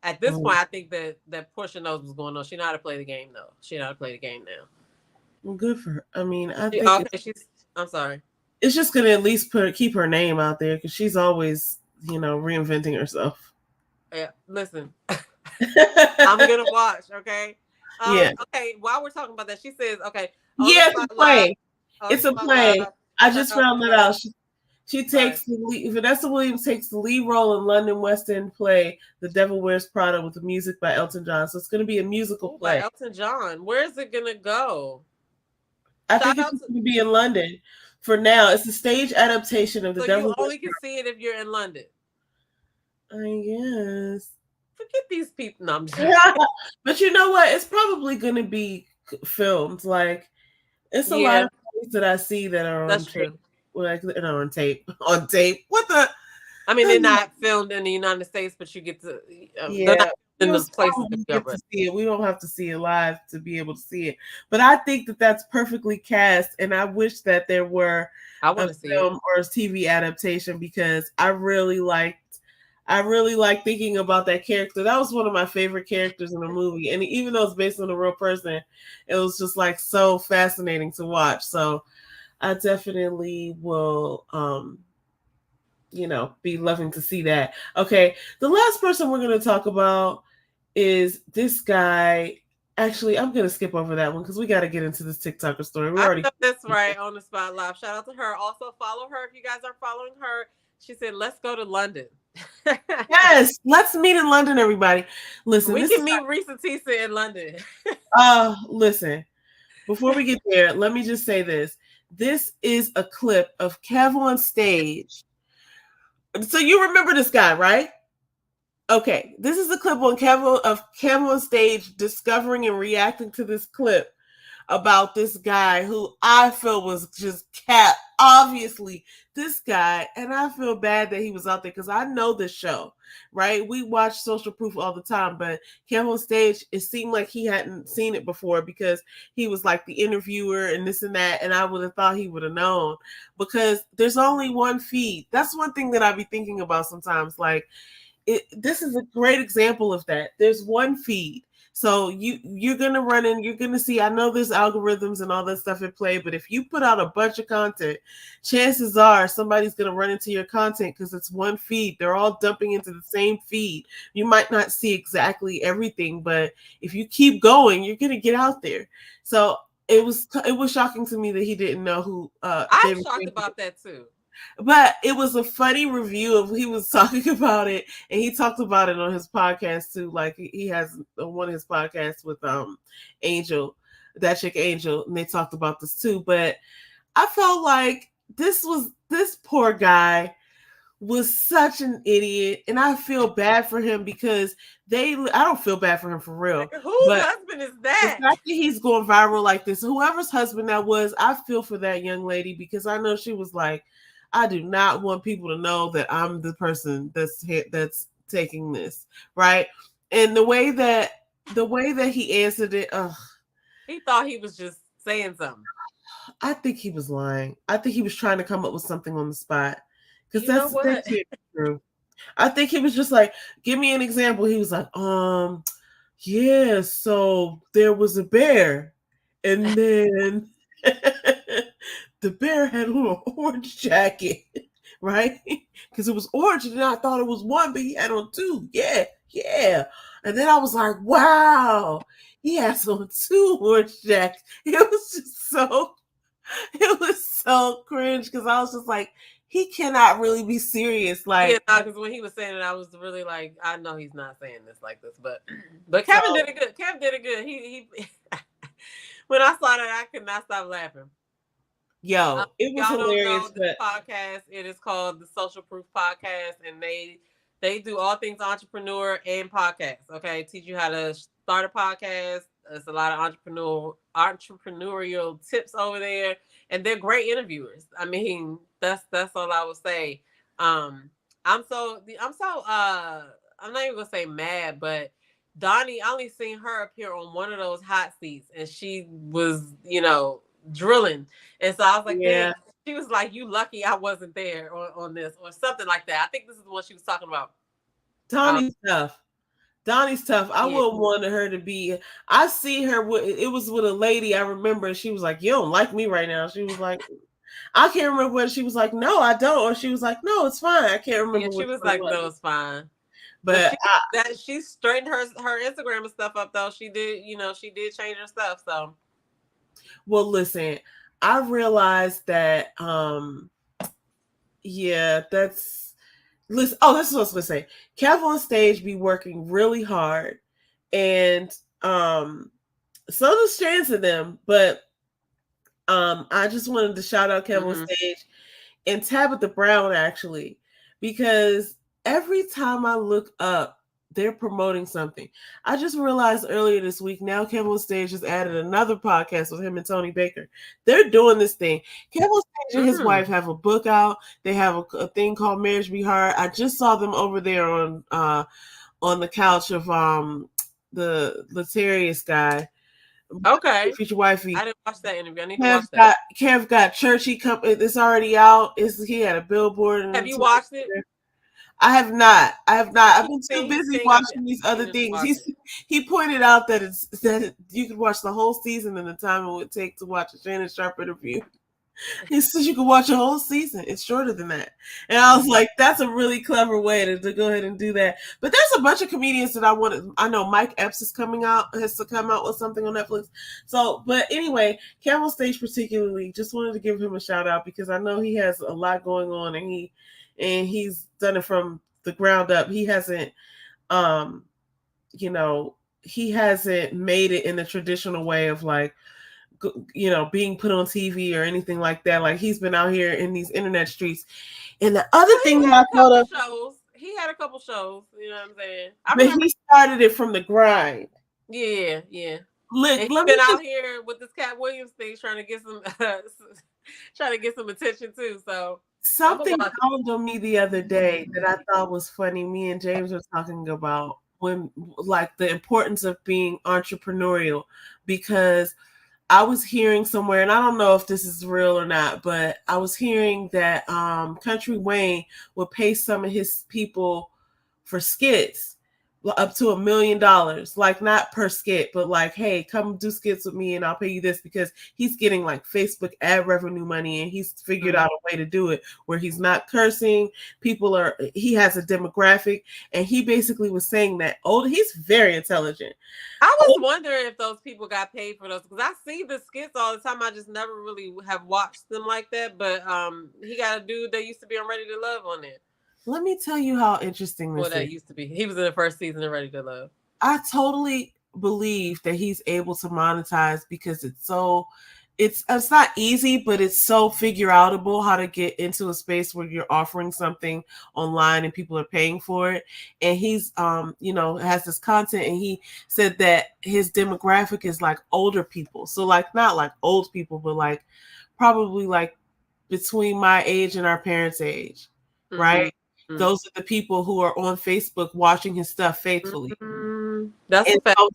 at this point, I think that Portia knows what's going on. She know how to play the game, though. She know how to play the game now. Well, good for her. I mean, I think I'm sorry. It's just gonna at least keep her name out there, because she's always, reinventing herself. Yeah, listen, I'm gonna watch. Okay. Yeah. Okay. While we're talking about that, she says, okay. Yeah, it's a play. It's a play. I just found that out. She takes the lead. Vanessa Williams takes the lead role in London West End play The Devil Wears Prada, with the music by Elton John. So it's going to be a musical play. By Elton John. Where is it going to go? I think it's going to be in London. For now, it's a stage adaptation of The Devil Wears Prada. You only can see it if you're in London. I guess. Forget these people. No, I'm just But you know what? It's probably going to be filmed. Like, it's a lot of things that I see that are on tape. Like, on tape. On tape. What the? I mean, they're not filmed in the United States, but you get to. In those places get to see it. We don't have to see it live to be able to see it. But I think that that's perfectly cast, and I wish that there were a film or a TV adaptation, because I really like thinking about that character. That was one of my favorite characters in the movie, and even though it's based on a real person, it was just like so fascinating to watch. So I definitely will be loving to see that. Okay, the last person we're going to talk about is this guy. Actually, I'm going to skip over that one because we got to get into this TikToker story. That's right, on the spot live. Shout out to her. Also follow her if you guys are following her. She said, let's go to London. Yes, let's meet in London, everybody. Listen, we can meet Risa Tisa in London. Listen, before we get there, let me just say this. This is a clip of Kev on stage. So you remember this guy, right? Okay, this is a clip of Kev on stage discovering and reacting to this clip about this guy who I feel was just cat. Obviously, this guy, and I feel bad that he was out there because I know this show, right? We watch Social Proof all the time, but Kev on stage, it seemed like he hadn't seen it before because he was like the interviewer and this and that, and I would have thought he would have known because there's only one feed. That's one thing that I be thinking about sometimes. Like, this is a great example of that. There's one feed. So you're going to run in, you're going to see, I know there's algorithms and all that stuff at play, but if you put out a bunch of content, chances are somebody's going to run into your content because it's one feed. They're all dumping into the same feed. You might not see exactly everything, but if you keep going, you're going to get out there. So it was shocking to me that he didn't know who. I'm shocked about that too. But it was a funny review of, he was talking about it, and he talked about it on his podcast too. Like, he has one of his podcasts with Angel, that chick Angel, and they talked about this too. But I felt like this poor guy was such an idiot, and I feel bad for him because I don't feel bad for him for real. Like, whose husband is that? The fact that he's going viral like this, whoever's husband that was, I feel for that young lady because I know she was like, I do not want people to know that I'm the person that's taking this, right? And the way that he answered it, he thought he was just saying something. I think he was lying. I think he was trying to come up with something on the spot because that's true. I think he was just like, give me an example. He was like, yeah, so there was a bear, and then the bear had on an orange jacket, right? Because it was orange, and I thought it was one, but he had on two. Yeah. And then I was like, wow, he has on two orange jackets. It was so cringe because I was just like, he cannot really be serious. Like, yeah, because when he was saying it, I was really like, I know he's not saying this like this, but Kevin did it good. Kevin did it good. He when I saw that, I could not stop laughing. Yo, it was y'all hilarious. Don't know this podcast. It is called the Social Proof Podcast, and they do all things entrepreneur and podcast. Okay, teach you how to start a podcast. There's a lot of entrepreneurial tips over there, and they're great interviewers. I mean, that's all I would say. I'm not even gonna say mad, but Donnie, I only seen her appear on one of those hot seats, and she was, drilling. And so I was like, yeah. She was like, you lucky I wasn't there on this or something like that. I think this is the one she was talking about. Donnie's tough. I wouldn't want her to be. I see her. It was with a lady. I remember she was like, you don't like me right now. She was like, I can't remember whether she was like, no, I don't. Or she was like, no, it's fine. I can't remember. Yeah, she was like, no, it's fine. But she straightened her Instagram and stuff up though. She did, she did change her stuff. So, well, listen, I realized that, that's what I was gonna say. Kev on stage be working really hard, and so does Chance of them. But I just wanted to shout out Kev on stage and Tabitha Brown actually, because every time I look up, they're promoting something. I just realized earlier this week, now Kev on Stage has added another podcast with him and Tony Baker. They're doing this thing. Kev on Stage and his wife have a book out. They have a thing called Marriage Be Hard. I just saw them over there on the couch of the Latarius guy. Okay. Future wifey. I didn't watch that interview. I need to watch that. Kev got Churchy. It's already out. He had a billboard. Have you watched it? I have not. I've been too busy watching these other things. He pointed out that you could watch the whole season in the time it would take to watch a Shannon Sharpe interview. He says you can watch a whole season. It's shorter than that. And I was like, that's a really clever way to go ahead and do that. But there's a bunch of comedians that I know Mike Epps has to come out with something on Netflix. So, but anyway, Kev on Stage particularly, just wanted to give him a shout out because I know he has a lot going on and he's done it from the ground up. He hasn't, he hasn't made it in the traditional way of like, being put on TV or anything like that. Like he's been out here in these internet streets. And the other thing that I thought of, he had a couple shows, you know what I'm saying? But he started it from the grind. Yeah. Look, he's been out here with this Cat Williams thing, trying to get some attention too. So something dawned on me the other day that I thought was funny. Me and James were talking about when, like, the importance of being entrepreneurial, because I was hearing somewhere, and I don't know if this is real or not, but I was hearing that Country Wayne would pay some of his people for skits up to $1 million, like not per skit, but like, hey, come do skits with me and I'll pay you this, because he's getting like Facebook ad revenue money, and he's figured out a way to do it where he's not cursing. He has a demographic, and he basically was saying that he's very intelligent. I was wondering if those people got paid for those, because I see the skits all the time. I just never really have watched them like that. But he got a dude that used to be on Ready to Love on it. Let me tell you how interesting this is. That used to be. He was in the first season of Ready to Love. I totally believe that he's able to monetize because it's not easy, but it's so figure outable how to get into a space where you're offering something online and people are paying for it. And he's has this content, and he said that his demographic is like older people. So like not like old people, but like probably like between my age and our parents' age, right? Mm-hmm. Those are the people who are on Facebook watching his stuff faithfully. Mm-hmm.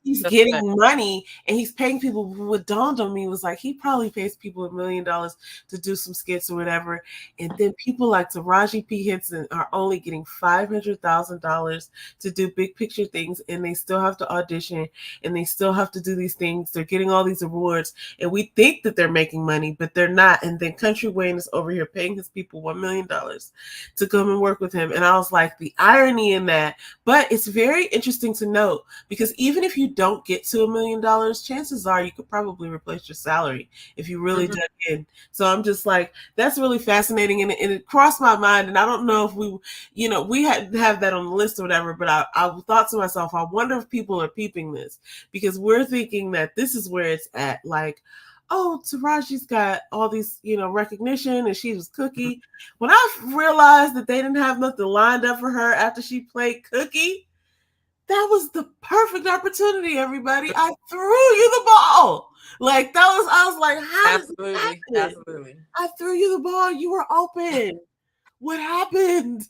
He's getting money, and he's paying people. What dawned on me was like, he probably pays people $1 million to do some skits or whatever. And then people like Taraji P. Henson are only getting $500,000 to do big picture things, and they still have to audition, and they still have to do these things. They're getting all these awards, and we think that they're making money, but they're not. And then Country Wayne is over here paying his people $1 million to come and work with him. And I was like, the irony in that. But it's very interesting to note, because because even if you don't get to $1 million, chances are you could probably replace your salary if you really dug in. So I'm just like, that's really fascinating, and it crossed my mind, and I don't know if we had to have that on the list or whatever, but I thought to myself, I wonder if people are peeping this, because we're thinking that this is where it's at, like, oh, Taraji's got all these, recognition, and she was Cookie. When I realized that they didn't have nothing lined up for her after she played Cookie, that was the perfect opportunity, everybody. I threw you the ball. Like, I was like, how did this happen? Absolutely. I threw you the ball. You were open. What happened?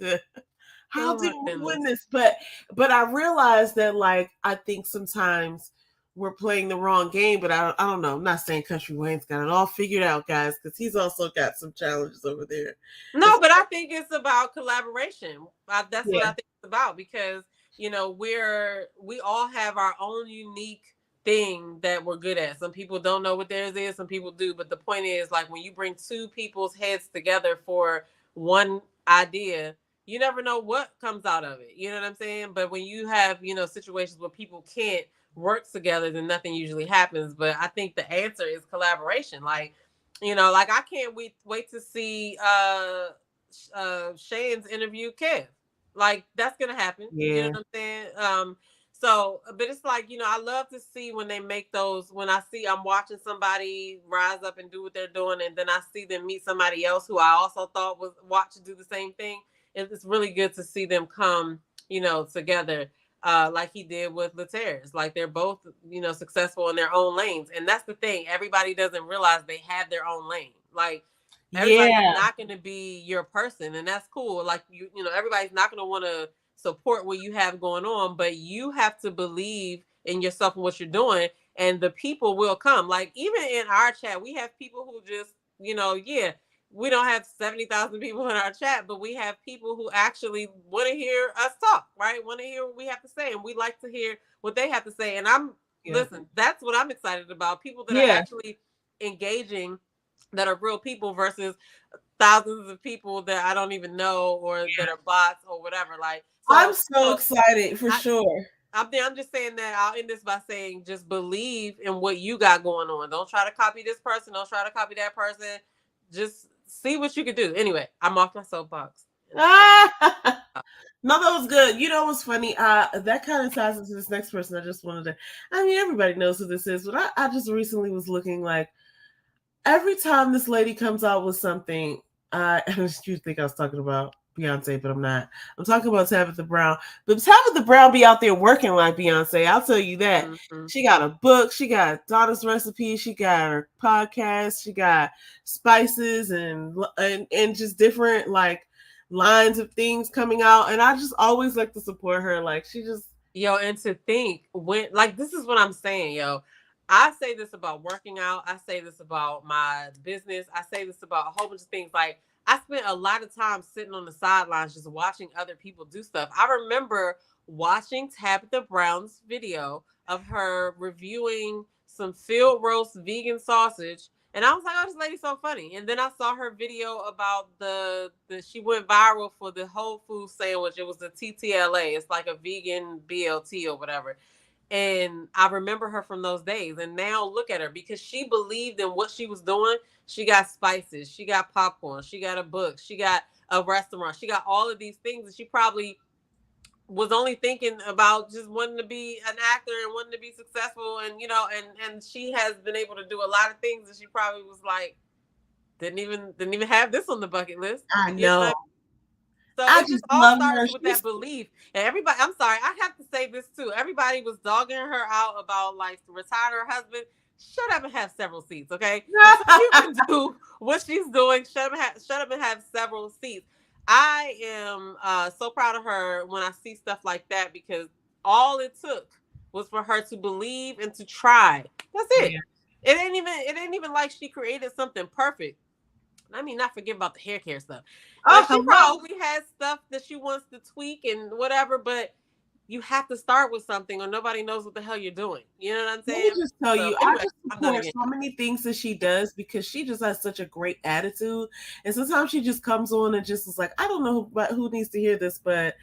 How did we win this? But I realized that, like, I think sometimes we're playing the wrong game, but I don't know. I'm not saying Country Wayne's got it all figured out, guys, because he's also got some challenges over there. No, but I think it's about collaboration. That's what I think it's about, because we all have our own unique thing that we're good at. Some people don't know what theirs is, some people do. But the point is, like, when you bring two people's heads together for one idea, you never know what comes out of it. You know what I'm saying? But when you have, situations where people can't work together, then nothing usually happens. But I think the answer is collaboration. Like, like, I can't wait to see Shane's interview Kev. Like, that's gonna happen. Yeah. You know what I'm saying? So, but it's like, I love to see when they make those, when I'm watching somebody rise up and do what they're doing, and then I see them meet somebody else who I also thought was watch do the same thing. It's really good to see them come, together, like he did with Later's. Like, they're both, successful in their own lanes. And that's the thing. Everybody doesn't realize they have their own lane. Like, everybody's not going to be your person, and that's cool. Like, everybody's not going to want to support what you have going on, but you have to believe in yourself and what you're doing, and the people will come. Like, even in our chat, we have people who just, we don't have 70,000 people in our chat, but we have people who actually want to hear us talk, right? Want to hear what we have to say, and we like to hear what they have to say. And listen, that's what I'm excited about. People that are actually engaging, that are real people, versus thousands of people that I don't even know, or that are bots or whatever. Like, so, I'm so excited for sure. I'm just saying that I'll end this by saying, just believe in what you got going on. Don't try to copy this person. Don't try to copy that person. Just see what you can do. Anyway, I'm off my soapbox. No, that was good. You know what's funny? That kind of ties into this next person. I just wanted to, everybody knows who this is, but I just recently was looking, like, every time this lady comes out with something, you think I was talking about Beyonce, but I'm not. I'm talking about Tabitha Brown. But Tabitha Brown be out there working like Beyonce. I'll tell you that. Mm-hmm. She got a book. She got Donna's Recipe. She got her podcast. She got spices and just different, like, lines of things coming out. And I just always like to support her. Like, she just... and to think, when, like, this is what I'm saying, I say this about working out. I say this about my business. I say this about a whole bunch of things. Like, I spent a lot of time sitting on the sidelines just watching other people do stuff. I remember watching Tabitha Brown's video of her reviewing some field roast vegan sausage, and I was like, oh, this lady's so funny. And then I saw her video about she went viral for the Whole Foods sandwich. It was the TTLA. It's like a vegan BLT or whatever. And I remember her from those days. And now look at her, because she believed in what she was doing. She got spices. She got popcorn. She got a book. She got a restaurant. She got all of these things. And she probably was only thinking about just wanting to be an actor and wanting to be successful. And, and she has been able to do a lot of things. And she probably was like, didn't even have this on the bucket list. I know. So I just all started with that belief. And everybody, I'm sorry, I have to say this too. Everybody was dogging her out about, like, retiring her husband. Shut up and have several seats, okay? So you can do what she's doing. Shut up and have several seats. I am so proud of her when I see stuff like that, because all it took was for her to believe and to try. That's it. Yeah. It ain't even like she created something perfect. I mean, not forget about the hair care stuff. Like, she probably has stuff that she wants to tweak and whatever, but you have to start with something, or nobody knows what the hell you're doing. You know what I'm saying? Let me just tell you, anyway, I just support so many things that she does, because she just has such a great attitude. And sometimes she just comes on and just is like, I don't know who needs to hear this, but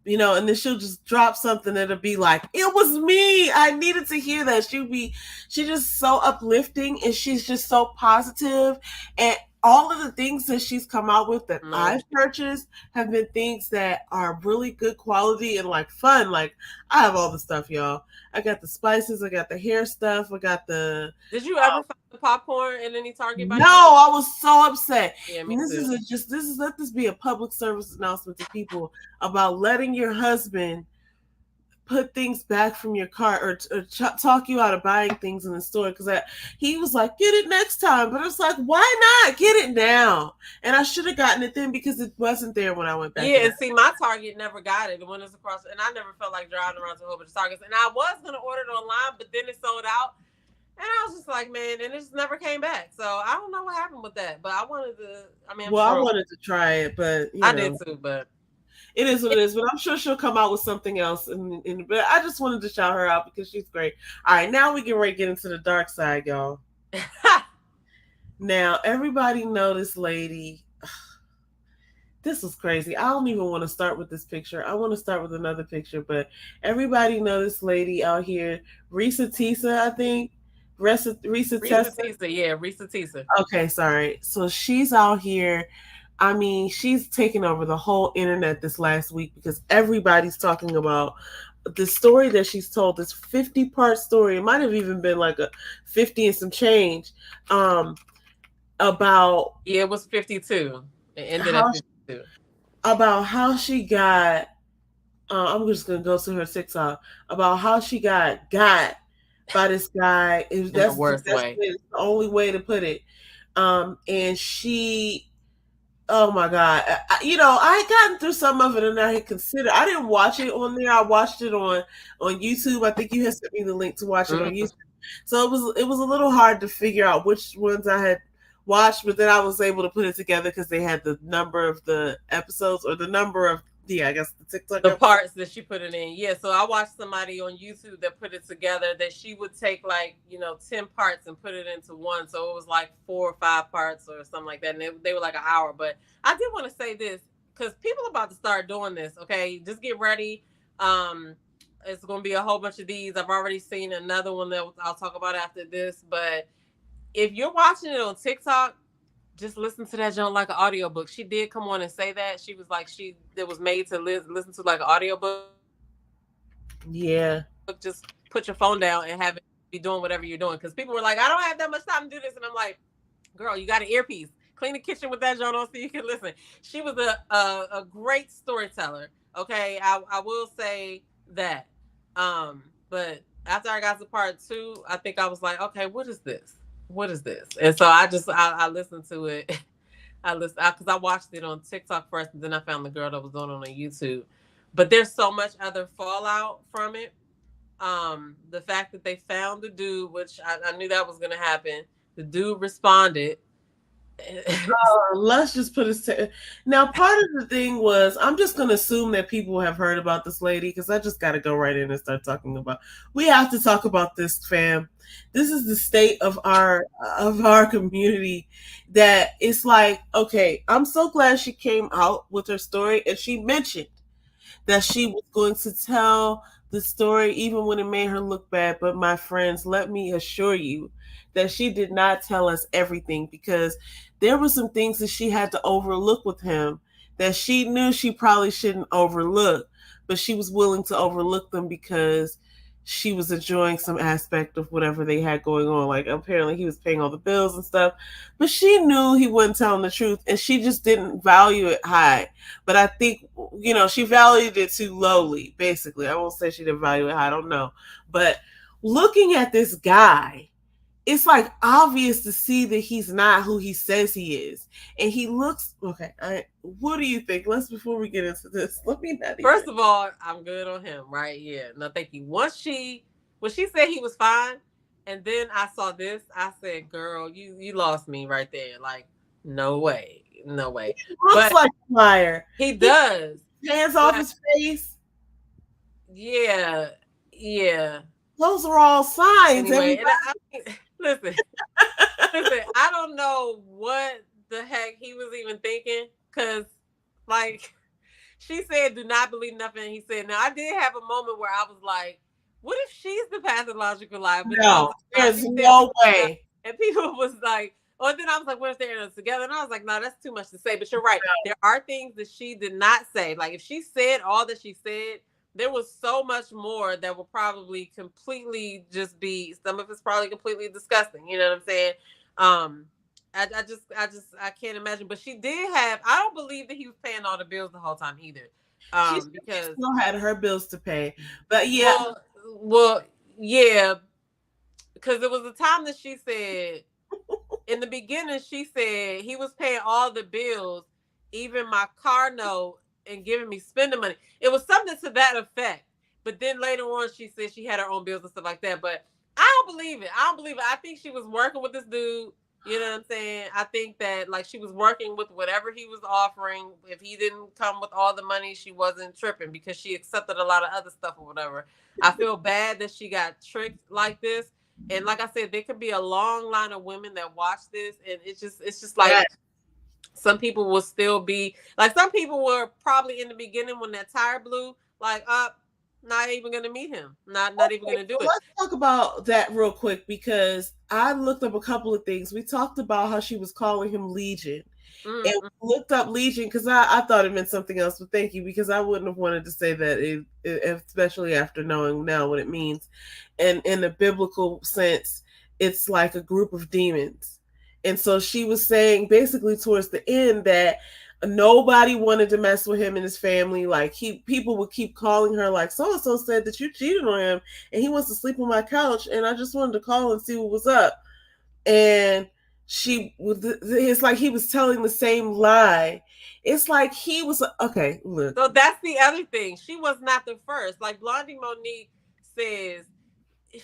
you know, and then she'll just drop something that'll be like, it was me. I needed to hear that. She's just so uplifting, and she's just so positive. And all of the things that she's come out with that I've purchased have been things that are really good quality and like fun. Like, I have all the stuff, y'all. I got the spices, I got the hair stuff, I got the. Did you ever find the popcorn in any Target? No, I was so upset. Yeah, this is let this be a public service announcement to people about letting your husband put things back from your cart or talk you out of buying things in the store, because he was like, get it next time, but it's like, why not get it now? And I should have gotten it then because it wasn't there when I went back. Yeah, and see, my Target never got it. The one that's across, and I never felt like driving around to a whole bunch of Targets. And I was gonna order it online, but then it sold out, and I was just like, man, and it just never came back. So I don't know what happened with that, but I wanted to. I mean, I wanted to try it, but I did too, but. It is what it is, but I'm sure she'll come out with something else. But I just wanted to shout her out because she's great. All right, now we can ready to get into the dark side, y'all. Now, everybody know this lady. This was crazy. I don't even want to start with this picture. I want to start with another picture, but everybody know this lady out here, Reesa Teesa, I think. Reesa Teesa, yeah, Reesa Teesa. Okay, sorry. So she's out here. I mean, she's taken over the whole internet this last week because everybody's talking about the story that she's told, this 50-part story. It might have even been like a 50 and some change. About it was 52. It ended at 52. About how she got. I'm just gonna go to her TikTok about how she got by this guy. That's the worst way. It's the only way to put it. And she. Oh my God. I had gotten through some of it and I had considered, I didn't watch it on there. I watched it on YouTube. I think you had sent me the link to watch it on YouTube. So it was a little hard to figure out which ones I had watched, but then I was able to put it together because they had the number of the episodes or the number of, I guess the TikTok. The parts that she put it in. Yeah. So I watched somebody on YouTube that put it together that she would take 10 parts and put it into one. So it was like 4 or 5 parts or something like that. And they were like an hour. But I did want to say this because people are about to start doing this. Okay. Just get ready. It's going to be a whole bunch of these. I've already seen another one that I'll talk about after this. But if you're watching it on TikTok, just listen to that John like an audiobook. She did come on and say that. She was like, it was made to listen to like an audiobook. Yeah. Just put your phone down and have it be doing whatever you're doing. Because people were like, I don't have that much time to do this. And I'm like, girl, you got an earpiece. Clean the kitchen with that John on so you can listen. She was a great storyteller. Okay. I will say that. But after I got to part 2, I think I was like, okay, what is this? And so I listened to it. Because I watched it on TikTok first, and then I found the girl that was on YouTube. But there's so much other fallout from it. The fact that they found the dude, which I knew that was going to happen. The dude responded. Let's just put it. Now, part of the thing was, I'm just going to assume that people have heard about this lady because I just got to go right in and start talking about. We have to talk about this, fam. This is the state of our community. That it's like, okay, I'm so glad she came out with her story, and she mentioned that she was going to tell the story even when it made her look bad. But my friends, let me assure you that she did not tell us everything, because there were some things that she had to overlook with him that she knew she probably shouldn't overlook, but she was willing to overlook them because she was enjoying some aspect of whatever they had going on. Like, apparently he was paying all the bills and stuff, but she knew he wasn't telling the truth, and she just didn't value it high. But I think, she valued it too lowly, basically. I won't say she didn't value it high, I don't know. But looking at this guy, it's like obvious to see that he's not who he says he is. And he looks, okay, what do you think? Before we get into this, let me not. First of all, I'm good on him, right? Yeah, no, thank you. When she said he was fine, and then I saw this, I said, girl, you lost me right there. Like, no way. He looks like a liar. He does. Hands off his face. Yeah. Those are all signs. Anyway, listen, I don't know what the heck he was even thinking, because, like, She said, "Do not believe nothing." He said, "Now I did have a moment where I was like, what if she's the pathological liar?" But No, there's no way. and people was like, oh, then I was like, what if they're in together? And I was like, no, that's too much to say. But you're right. There are things that she did not say. Like if she said all that she said, there was so much more that will probably completely just be, some of it's probably completely disgusting. You know what I'm saying? I can't imagine. But she did have, I don't believe that he was paying all the bills the whole time either. She still had her bills to pay. But yeah. Well, yeah. Because there was a time that she said, in the beginning, she said he was paying all the bills, even my car note, and giving me spending money. It was something to that effect. But then later on, she said she had her own bills and stuff like that. But I don't believe it. I think she was working with this dude. You know what I'm saying? I think that like she was working with whatever he was offering. If he didn't come with all the money, she wasn't tripping because she accepted a lot of other stuff or whatever. I feel bad that she got tricked like this. And like I said, there could be a long line of women that watch this, and it's just like some people will still be like, some people were probably in the beginning when that tire blew, like, not even gonna meet him, not even gonna do it. Let's talk about that real quick because I looked up a couple of things. We talked about how she was calling him Legion. And looked up Legion because I thought it meant something else, but thank you, because I wouldn't have wanted to say that, especially after knowing now what it means. And in the biblical sense, it's like a group of demons. And so she was saying basically towards the end that nobody wanted to mess with him and his family. Like people would keep calling her like, so-and-so said that you cheated on him and he wants to sleep on my couch and I just wanted to call and see what was up. And it's like he was telling the same lie. It's like he was, okay, look. So that's the other thing. She was not the first. Like Blondie Monique says,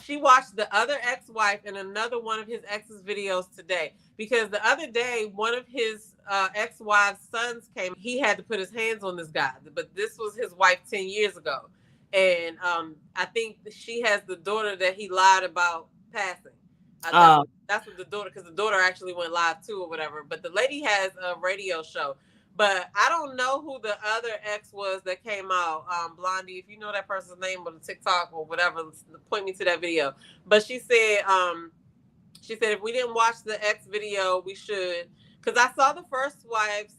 she watched the other ex-wife and another one of his ex's videos today, because the other day one of his ex-wife's sons came. He had to put his hands on this guy, but this was his wife 10 years ago. And I think she has the daughter that he lied about passing. That's what the daughter, because the daughter actually went live too or whatever. But the lady has a radio show. But I don't know who the other ex was that came out. Blondie, if you know that person's name on TikTok or whatever, point me to that video. But she said if we didn't watch the ex video, we should. Because I saw the first wife's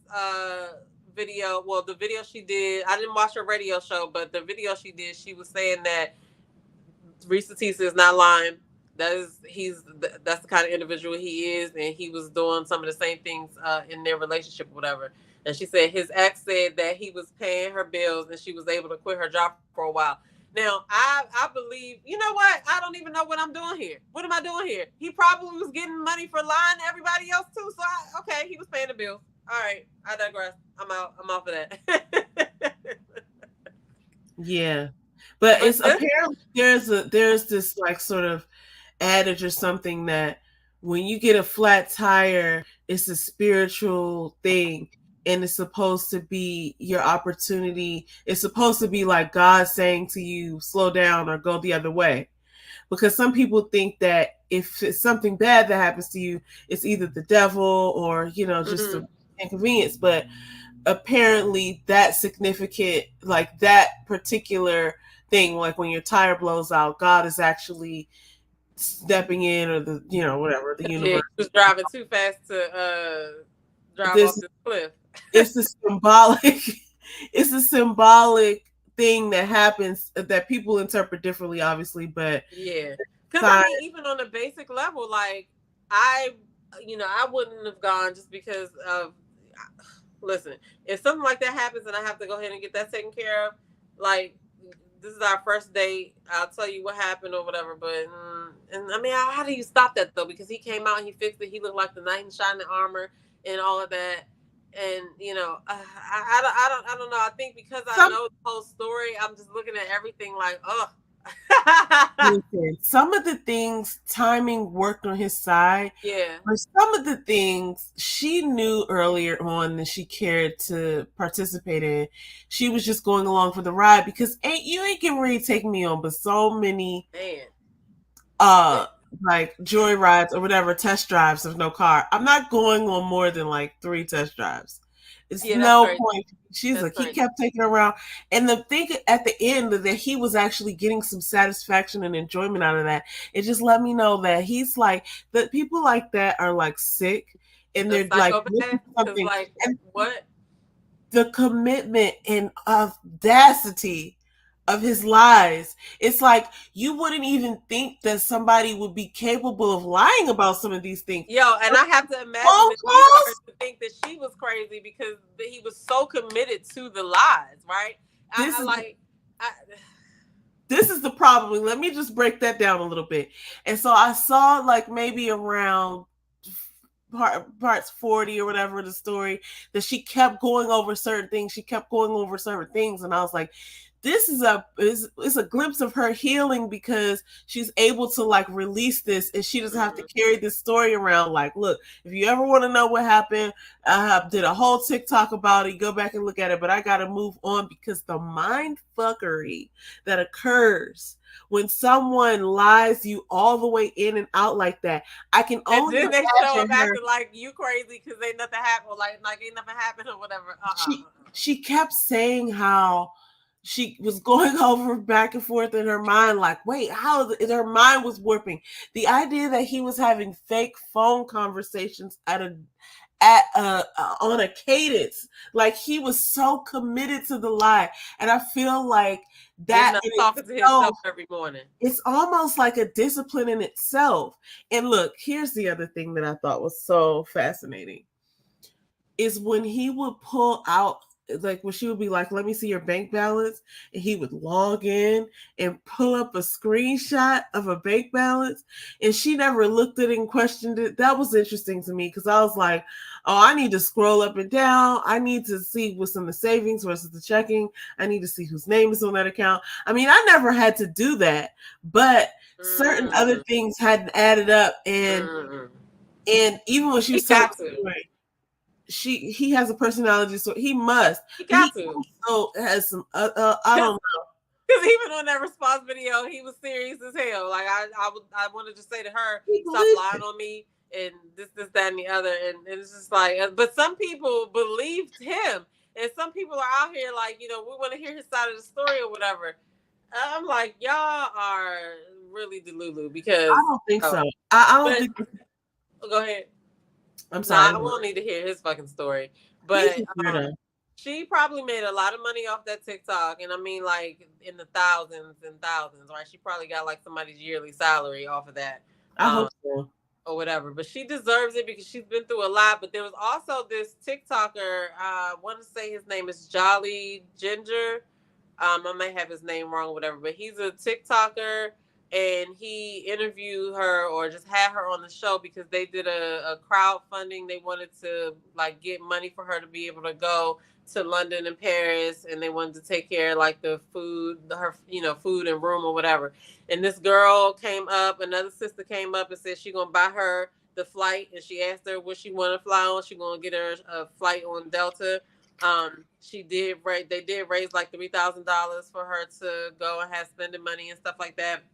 video. Well, the video she did, I didn't watch her radio show, but the video she did, she was saying that Reese Teesa is not lying. That's the kind of individual he is, and he was doing some of the same things in their relationship or whatever. And she said his ex said that he was paying her bills and she was able to quit her job for a while. Now, I believe, you know what? I don't even know what I'm doing here. What am I doing here? He probably was getting money for lying to everybody else too. So, okay, he was paying the bills. All right, I digress. I'm out. I'm off of that. Yeah. But it's apparently there's this like sort of adage or something that when you get a flat tire, it's a spiritual thing. And it's supposed to be your opportunity. It's supposed to be like God saying to you, slow down or go the other way. Because some people think that if it's something bad that happens to you, it's either the devil or, just an inconvenience. But apparently that significant, like that particular thing, like when your tire blows out, God is actually stepping in, or the, whatever, the universe. He was driving too fast to drive off the cliff. It's a symbolic thing that happens that people interpret differently, obviously, but yeah, because even on a basic level, like I wouldn't have gone just because of. Listen, if something like that happens and I have to go ahead and get that taken care of, like this is our first date, I'll tell you what happened or whatever. But and I mean, how do you stop that though? Because he came out and he fixed it. He looked like the knight in shining armor and all of that. And I don't know. I think because I know the whole story, I'm just looking at everything like, oh. Some of the things timing worked on his side. Yeah. But some of the things she knew earlier on that she cared to participate in, she was just going along for the ride because you ain't getting ready to take me on, but so many like joy rides or whatever, test drives of no car. I'm not going on more than like 3 test drives. It's Yeah, that's no crazy. point. She's That's like, he crazy. kept taking her around. And the thing at the end that he was actually getting some satisfaction and enjoyment out of that, it just let me know that he's like, that people like that are like sick and A they're like psychopath? Because, something. like, And what? the commitment and audacity of his lies. It's like you wouldn't even think that somebody would be capable of lying about some of these things. Yo, and I have to imagine Phone that he started calls? to think that she was crazy because he was so committed to the lies, right? This is the problem. Let me just break that down a little bit. And so I saw like maybe around parts 40 or whatever of the story that she kept going over certain things. She kept going over certain things. And I was like, this is a glimpse of her healing because she's able to like release this and she doesn't have to carry this story around. Like, look, if you ever want to know what happened, I did a whole TikTok about it. Go back and look at it, but I got to move on because the mind fuckery that occurs when someone lies you all the way in and out like that, I can only and then they show up imagine her. acting like you crazy because ain't nothing happened, or like ain't nothing happened or whatever. She kept saying how she was going over back and forth in her mind, like, wait, how her mind was warping. The idea that he was having fake phone conversations on a cadence, like he was so committed to the lie, and I feel like that talking to himself every morning. It's almost like a discipline in itself. And look, here's the other thing that I thought was so fascinating is when he would pull out, like when she would be like, let me see your bank balance, and he would log in and pull up a screenshot of a bank balance, and she never looked at it and questioned it. That was interesting to me because I was like, oh, I need to scroll up and down. I need to see what's in the savings versus the checking. I need to see whose name is on that account. I mean, I never had to do that, but certain other things hadn't added up, and even when she was he has a personality, so he must. He got to. Also has some. I don't know. Because even on that response video, he was serious as hell. Like I wanted to say to her, stop lying on me, and this, that, and the other. And it's just like, but some people believed him, and some people are out here like, we want to hear his side of the story or whatever. I'm like, y'all are really delulu because I don't think so. I don't think. Go ahead. I'm sorry. I won't need to hear his fucking story. But she probably made a lot of money off that TikTok. And I mean, like, in the thousands and thousands, right? She probably got, like, somebody's yearly salary off of that. I hope so. Or whatever. But she deserves it because she's been through a lot. But there was also this TikToker, I want to say his name is Jolly Ginger. I may have his name wrong or whatever. But he's a TikToker. And he interviewed her or just had her on the show because they did a crowdfunding. They wanted to like get money for her to be able to go to London and Paris, and they wanted to take care of like the food, her food and room or whatever. And this girl came up, another sister came up and said she gonna buy her the flight, and she asked her what she wanted to fly on. She gonna get her a flight on Delta. They did raise like $3,000 for her to go and have spending money and stuff like that.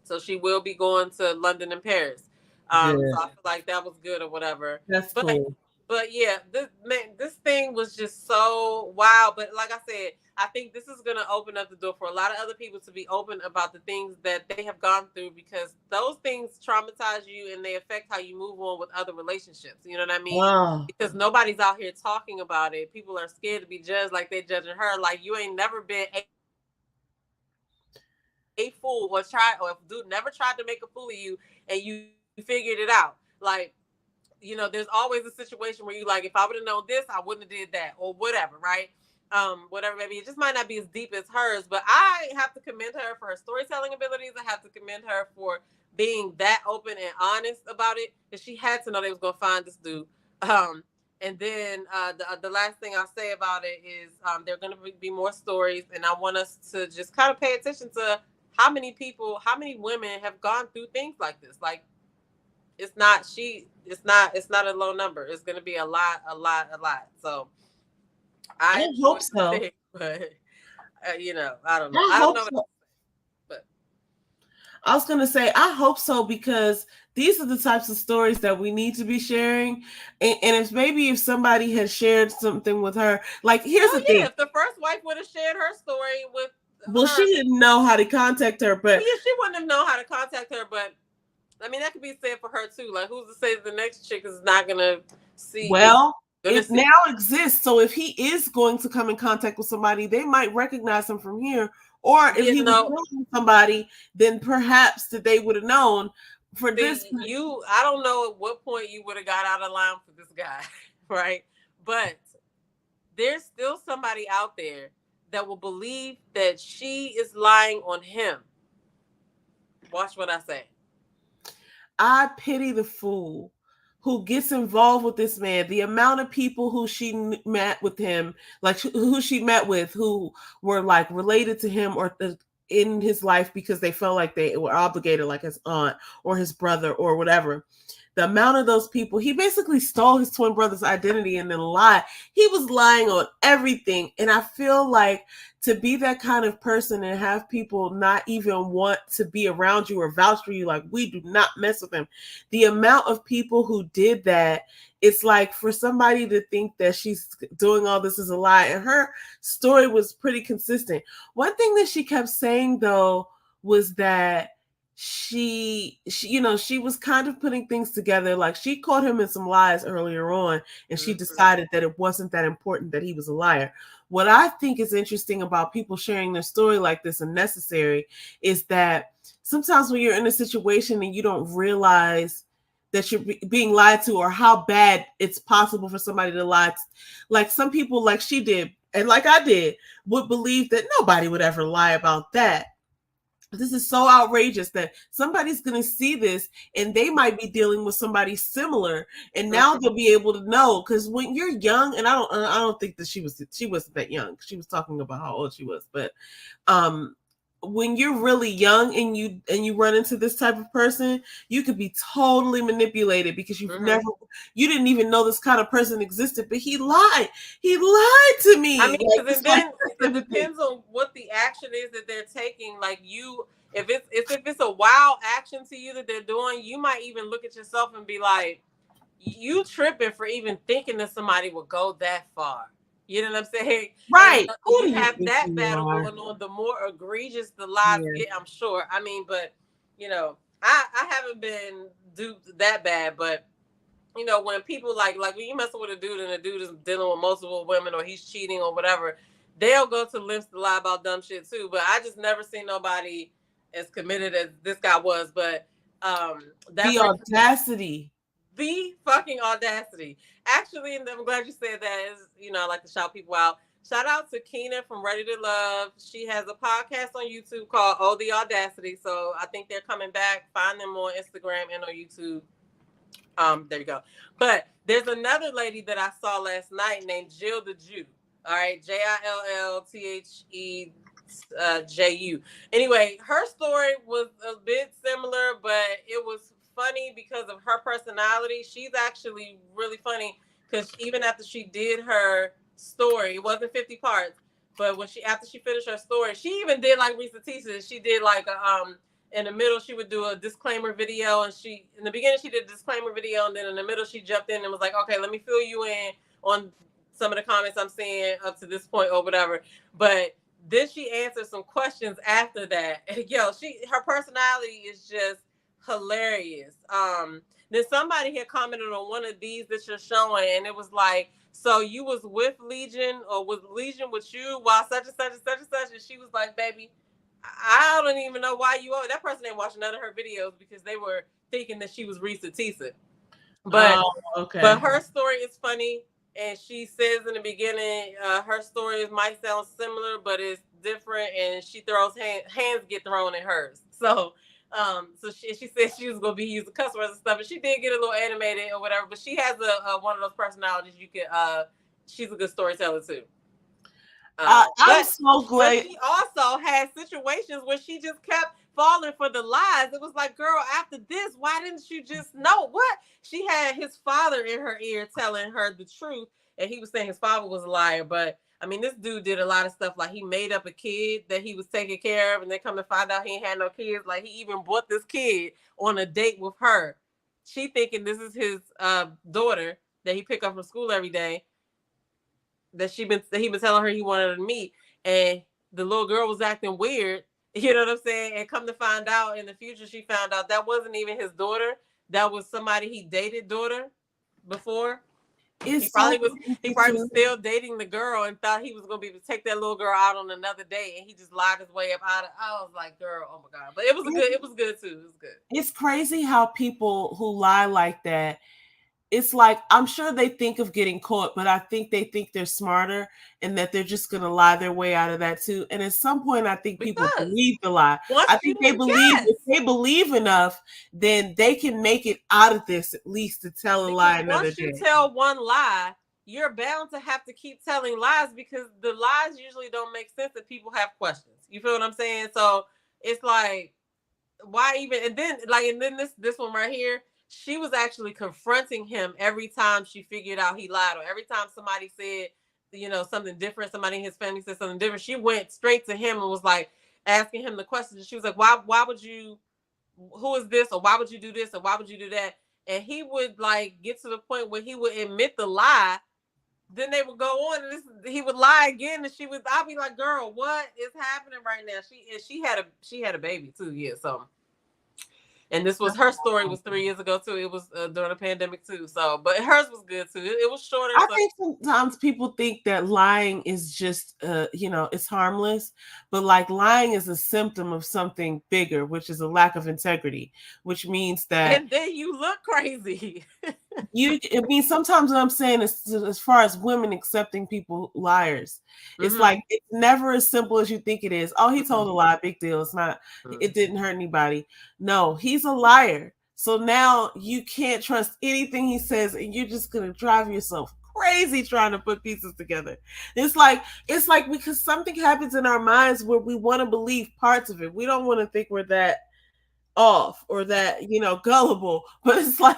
So she will be going to London and Paris. So I feel like that was good or whatever. That's cool. But yeah, this thing was just so wow. But like I said, I think this is going to open up the door for a lot of other people to be open about the things that they have gone through, because those things traumatize you and they affect how you move on with other relationships. You know what I mean? Wow. Because nobody's out here talking about it. People are scared to be judged like they're judging her. Like, you ain't never been a fool or if dude never tried to make a fool of you and you figured it out. Like, there's always a situation where you like, if I would have known this, I wouldn't have did that or whatever, right? Whatever, maybe it just might not be as deep as hers, but I have to commend her for her storytelling abilities. I have to commend her for being that open and honest about it, because she had to know they was gonna find this dude. And then the last thing I'll say about it is there are going to be more stories, and I want us to just kind of pay attention to how many women have gone through things like this. Like, it's not a low number. It's going to be a lot. So I hope so. But I don't know. I don't know. But I was going to say, I hope so, because these are the types of stories that we need to be sharing. And if maybe if somebody had shared something with her, like here's the thing. If the first wife would have shared her story with well, she didn't know how to contact her, but yeah, she wouldn't have known how to contact her. But I mean, that could be said for her too. Like, who's to say the next chick is not gonna see? Well, it now exists. So if he is going to come in contact with somebody, they might recognize him from here. Or if he was knowing somebody, then perhaps that they would have known. For this, I don't know at what point you would have got out of line for this guy, right? But there's still somebody out there that will believe that she is lying on him. Watch what I say. I pity the fool who gets involved with this man. The amount of people who she met with him, like who she met with, who were like related to him or in his life because they felt like they were obligated, like his aunt or his brother or whatever. The amount of those people, he basically stole his twin brother's identity and then lied. He was lying on everything. And I feel like to be that kind of person and have people not even want to be around you or vouch for you, like, we do not mess with him. The amount of people who did that, it's like for somebody to think that she's doing all this is a lie. And her story was pretty consistent. One thing that she kept saying, though, was that she was kind of putting things together. Like, she caught him in some lies earlier on, and she decided that it wasn't that important that he was a liar. What I think is interesting about people sharing their story like this and necessary is that sometimes when you're in a situation and you don't realize that you're being lied to or how bad it's possible for somebody to lie to, like some people, like she did and like I did, would believe that nobody would ever lie about that. This is so outrageous that somebody's going to see this and they might be dealing with somebody similar, and now they'll be able to know. Because when you're young, and I don't think that she wasn't that young. She was talking about how old she was, but when you're really young and you run into this type of person, you could be totally manipulated because you didn't even know this kind of person existed, but he lied to me. I mean, like, then it depends on what the action is that they're taking. Like, if it's a wild action to you that they're doing, you might even look at yourself and be like, you tripping for even thinking that somebody would go that far. You know what I'm saying? Right. You have that battle going on. The more egregious the lies get, I'm sure. I mean, but, I haven't been duped that bad, but, when people like when you mess with a dude and the dude is dealing with multiple women or he's cheating or whatever, they'll go to lengths to lie about dumb shit too. But I just never seen nobody as committed as this guy was. But the audacity. The fucking audacity. Actually, and I'm glad you said that. I like to shout people out. Shout out to Keena from Ready to Love. She has a podcast on YouTube called Oh, the Audacity. So I think they're coming back. Find them on Instagram and on YouTube. There you go. But there's another lady that I saw last night named Jill the Jew. All right, JILLTHEJU. Anyway, her story was a bit similar, but it was funny because of her personality. She's actually really funny because even after she did her story, it wasn't 50 parts, but after she finished her story, she even did like Risa Tisa. She did like in the middle she would do a disclaimer video, and in the beginning she did a disclaimer video, and then in the middle she jumped in and was like, okay, let me fill you in on some of the comments I'm seeing up to this point or whatever. But then she answered some questions after that. And her personality is just hilarious. Then somebody had commented on one of these that you're showing, and it was like, so you was with Legion, or was Legion with you while such and such and such and such? And she was like, baby, I don't even know why you that person didn't watch none of her videos because they were thinking that she was Risa Tisa. But but her story is funny, and she says in the beginning her story might sound similar, but it's different, and she throws hands get thrown in hers. So she said she was gonna be using cuss words and stuff, and she did get a little animated or whatever. But she has a one of those personalities you could. She's a good storyteller too. I'm so glad. But she also had situations where she just kept falling for the lies. It was like, girl, after this, why didn't you just know what? She had his father in her ear telling her the truth, and he was saying his father was a liar. But I mean, this dude did a lot of stuff. Like, he made up a kid that he was taking care of, and they come to find out he ain't had no kids. Like, he even brought this kid on a date with her she thinking this is his daughter that he pick up from school every day, that he been telling her he wanted her to meet, and the little girl was acting weird. You know what I'm saying? And come to find out in the future, she found out that wasn't even his daughter. That was somebody he dated daughter before. He probably was still dating the girl and thought he was gonna be able to take that little girl out on another day, and he just lied his way up out of. I was like, girl, oh my god! But it was good. It was good too. It was good. It's crazy how people who lie like that. It's like, I'm sure they think of getting caught, but I think they think they're smarter and that they're just going to lie their way out of that too. And at some point, I think people believe the lie. I think they believe if they believe enough, then they can make it out of this, at least to tell a lie another day. Once you tell one lie, you're bound to have to keep telling lies, because the lies usually don't make sense and people have questions. You feel what I'm saying? So it's like, why even? And then this one right here, she was actually confronting him every time she figured out he lied, or every time somebody said, something different, somebody in his family said something different, she went straight to him and was like asking him the questions. She was like, why would you, who is this, or why would you do this, or why would you do that? And he would like get to the point where he would admit the lie. Then they would go on and he would lie again, and I'll be like, girl, what is happening right now? She had a baby too, yeah. So, and this was her story was 3 years ago too. It was during the pandemic too. So, but hers was good too. It was shorter. I think sometimes people think that lying is just, it's harmless, but like lying is a symptom of something bigger, which is a lack of integrity, which means that. And then you look crazy. Sometimes what I'm saying is, as far as women accepting people liars, it's like, it's never as simple as you think it is. Oh, he told a lie, big deal. It's not, it didn't hurt anybody. No, he's a liar. So now you can't trust anything he says, and you're just going to drive yourself crazy trying to put pieces together. It's like because something happens in our minds where we want to believe parts of it. We don't want to think we're that off or that, gullible, but it's like,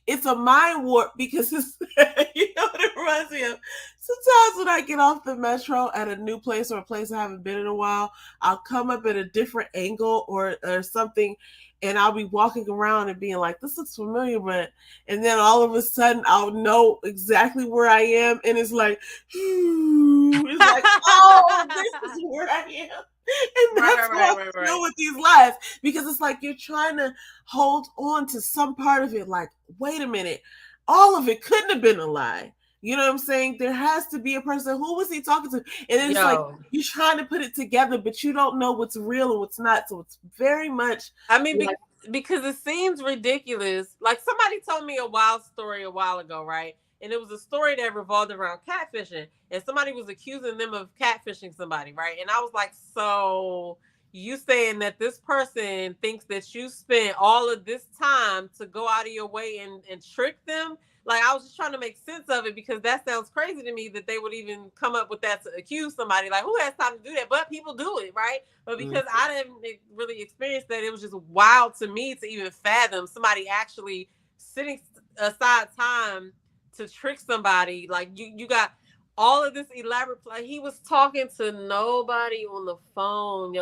it's a mind warp, because it's, what it reminds me of? Sometimes when I get off the metro at a new place or a place I haven't been in a while, I'll come up at a different angle or something, and I'll be walking around and being like, this looks familiar, and then all of a sudden I'll know exactly where I am, and it's like, it's like, oh, this is where I am. And that's what I know with these lies, because it's like you're trying to hold on to some part of it. Like, wait a minute, all of it couldn't have been a lie. You know what I'm saying? There has to be a person. Who was he talking to? And it's like you're trying to put it together, but you don't know what's real and what's not. So it's very much. I mean, because it seems ridiculous. Like, somebody told me a wild story a while ago, right? And it was a story that revolved around catfishing, and somebody was accusing them of catfishing somebody, right? And I was like, so you saying that this person thinks that you spent all of this time to go out of your way and trick them? Like, I was just trying to make sense of it, because that sounds crazy to me that they would even come up with that to accuse somebody. Like, who has time to do that? But people do it, right? But because I didn't really experience that, it was just wild to me to even fathom somebody actually sitting aside time to trick somebody. Like, you got all of this elaborate play. He was talking to nobody on the phone.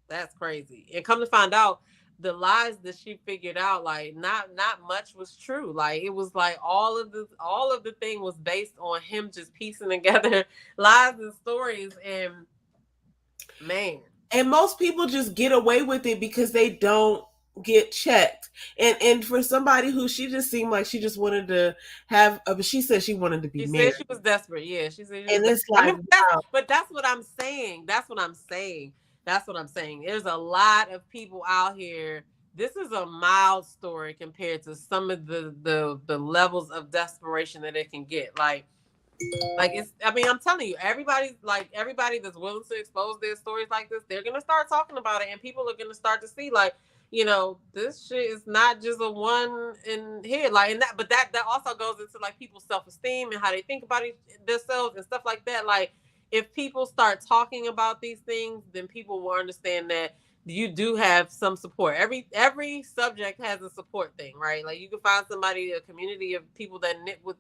That's crazy. And come to find out, the lies that she figured out, like, not much was true. Like, it was like all of the thing was based on him just piecing together lies and stories. And man, and most people just get away with it because they don't get checked. And for somebody who, she just seemed like she just wanted to have, she said she wanted to be married. Said she was desperate. Yeah, she said. And it's like, but that's what I'm saying. That's what I'm saying. There's a lot of people out here. This is a mild story compared to some of the levels of desperation that it can get. Like it's, I mean, I'm telling you, everybody that's willing to expose their stories like this, they're gonna start talking about it, and people are gonna start to see, like, this shit is not just a one in here. Like, and but that also goes into like people's self-esteem and how they think about themselves and stuff like that. Like, if people start talking about these things, then people will understand that you do have some support. Every subject has a support thing, right? Like, you can find somebody, a community of people that knit with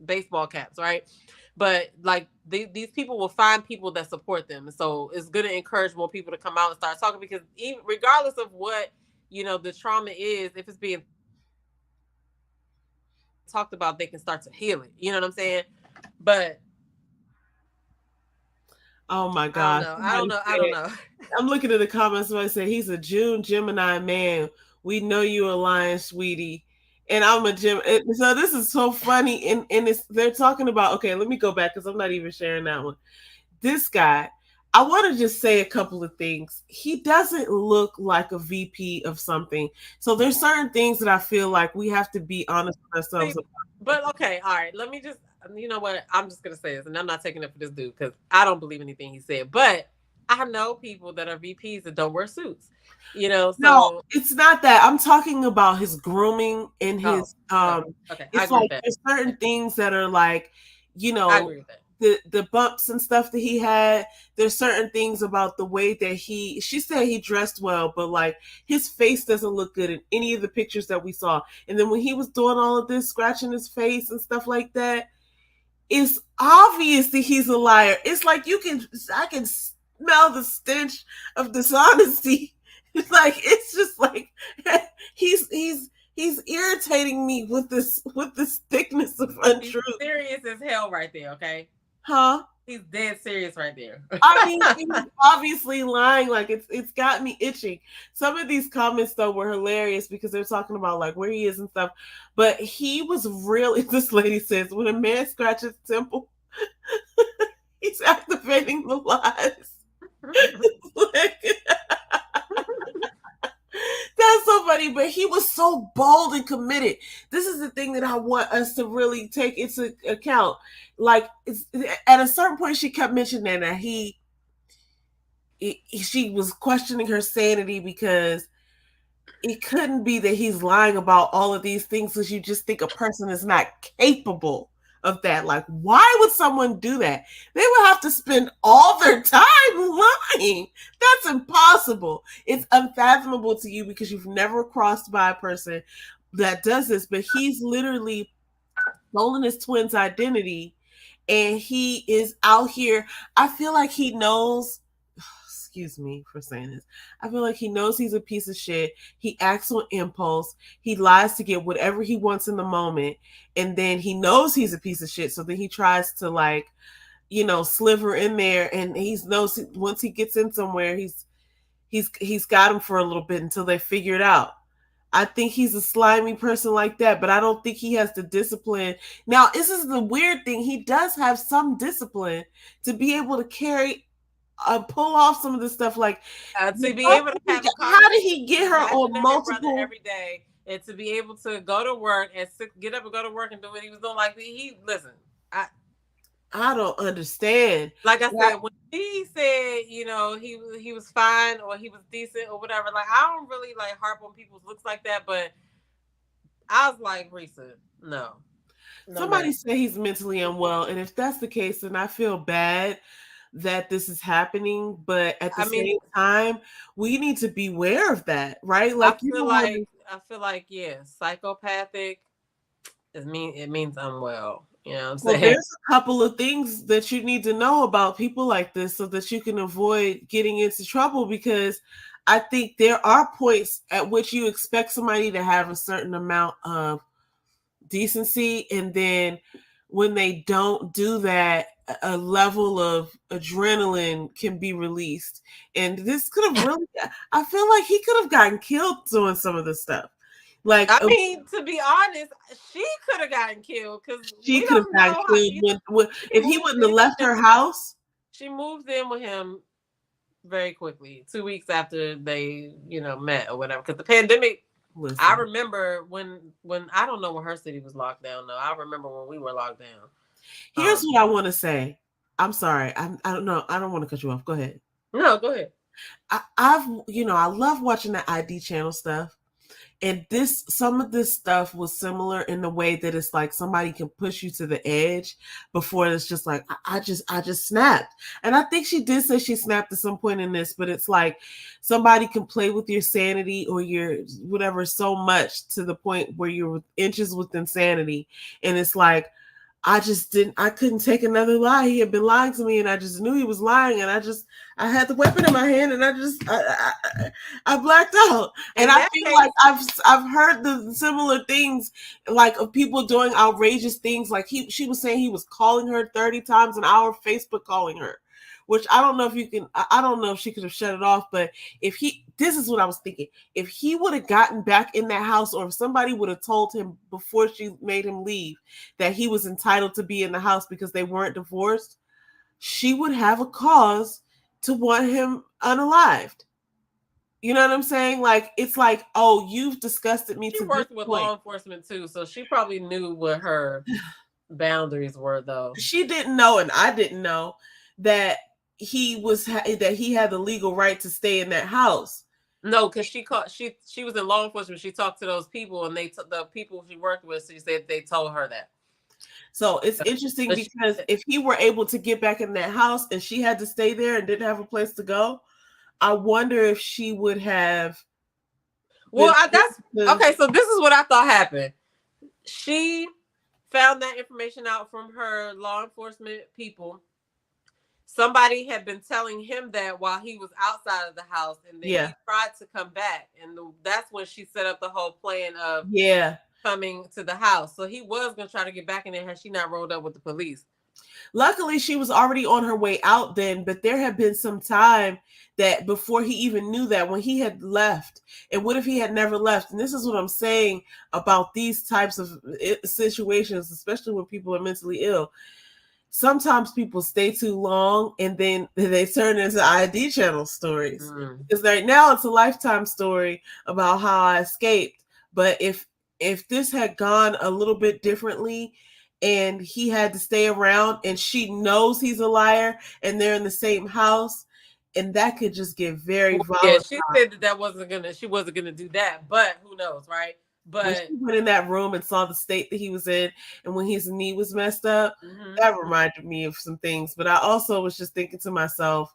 baseball caps, right? But like these people will find people that support them. So it's going to encourage more people to come out and start talking, because even regardless of what the trauma is, if it's being talked about, they can start to heal it. You know what I'm saying? But oh my I don't gosh. know. I don't know. I'm looking at the comments. Somebody said he's a June Gemini man. We know you a lion, sweetie. And I'm a Gem. So this is so funny. And they're talking about, okay, let me go back because I'm not even sharing that one. This guy, I want to just say a couple of things. He doesn't look like a VP of something. So there's certain things that I feel like we have to be honest with ourselves about. But okay, all right. Let me just, you know what? I'm just gonna say this, and I'm not taking it for this dude because I don't believe anything he said. But I know people that are VPs that don't wear suits. So no, it's not that. I'm talking about his grooming and his okay. It's like there's certain things that are like, I agree with that. The bumps and stuff that he had. There's certain things about the way that she said he dressed well, but like his face doesn't look good in any of the pictures that we saw. And then when he was doing all of this, scratching his face and stuff like that, it's obvious that he's a liar. It's like I can smell the stench of dishonesty. It's like, it's just like he's irritating me with this thickness of untruth. He's serious as hell right there, okay? Huh? He's dead serious right there. I mean, he's obviously lying. Like it's got me itching. Some of these comments though were hilarious because they're talking about like where he is and stuff. But he was really, this lady says, when a man scratches temple, he's activating the lies. That's so funny, but he was so bold and committed. This is the thing that I want us to really take into account. Like, at a certain point, she kept mentioning that she was questioning her sanity because it couldn't be that he's lying about all of these things because you just think a person is not capable of that. Like, why would someone do that? They would have to spend all their time lying. That's impossible. It's unfathomable to you because you've never crossed by a person that does this, but he's literally stolen his twin's identity and he is out here. I feel like he knows, excuse me for saying this, I feel like he knows he's a piece of shit. He acts on impulse. He lies to get whatever he wants in the moment. And then he knows he's a piece of shit. So then he tries to like, sliver in there. And he knows once he gets in somewhere, he's got him for a little bit until they figure it out. I think he's a slimy person like that, but I don't think he has the discipline. Now, this is the weird thing. He does have some discipline to be able to pull off some of this stuff. Like, to be able to have how did he get her on multiple every day, and to be able to go to work and get up and go to work and do what he was doing? Like, I don't understand. Like I said, when he said, he was fine or he was decent or whatever, like, I don't really like harp on people's looks like that, but I was like, Risa, no. Somebody said he's mentally unwell, and if that's the case, then I feel bad that this is happening, but at the same time, we need to beware of that, right? Like, I feel like, yeah, psychopathic it means unwell. You know what I'm saying? Well, there's a couple of things that you need to know about people like this so that you can avoid getting into trouble, because I think there are points at which you expect somebody to have a certain amount of decency, and then when they don't do that, a level of adrenaline can be released. And this could have really, I feel like he could have gotten killed doing some of this stuff. Like, I mean, to be honest, she could have gotten killed because she could have gotten killed if he wouldn't have left her house. She moved in with him very quickly, 2 weeks after they, met or whatever. Because the pandemic, I remember when I don't know when her city was locked down. though. I remember when we were locked down. Here's what I want to say. I'm sorry. I don't know. I don't want to cut you off. Go ahead. No, go ahead. I love watching the ID channel stuff. And some of this stuff was similar in the way that it's like somebody can push you to the edge before it's just like, I just snapped. And I think she did say she snapped at some point in this, but it's like somebody can play with your sanity or your whatever so much to the point where you're inches with insanity. And it's like, I couldn't take another lie. He had been lying to me, and I just knew he was lying, and I had the weapon in my hand, and I blacked out. And I feel like I've heard the similar things, like of people doing outrageous things. Like she was saying he was calling her 30 times an hour, Facebook calling her, which I don't know if you can. I don't know if she could have shut it off, but this is what I was thinking. If he would have gotten back in that house, or if somebody would have told him before she made him leave that he was entitled to be in the house because they weren't divorced, she would have a cause to want him unalived. You know what I'm saying? Like, it's like, oh, you've disgusted me. She worked with law enforcement too, so she probably knew what her boundaries were, though. She didn't know, and I didn't know that he had the legal right to stay in that house. No, because she was in law enforcement. She talked to those people, and the people she worked with, she said they told her that. So it's interesting because if he were able to get back in that house and she had to stay there and didn't have a place to go, I wonder if she would have. Well, okay. So this is what I thought happened. She found that information out from her law enforcement people. Somebody had been telling him that while he was outside of the house, and then he tried to come back, and that's when she set up the whole plan of coming to the house. So he was going to try to get back in there had she not rolled up with the police. Luckily, she was already on her way out then, but there had been some time that before he even knew that, when he had left. And what if he had never left? And this is what I'm saying about these types of situations, especially when people are mentally ill. Sometimes people stay too long and then they turn into ID channel stories. Because right now it's a Lifetime story about how I escaped. But if this had gone a little bit differently and he had to stay around and she knows he's a liar and they're in the same house, and that could just get very volatile. Yeah, she said she wasn't gonna do that, but who knows, right? But when she went in that room and saw the state that he was in, and when his knee was messed up, that reminded me of some things. But I also was just thinking to myself,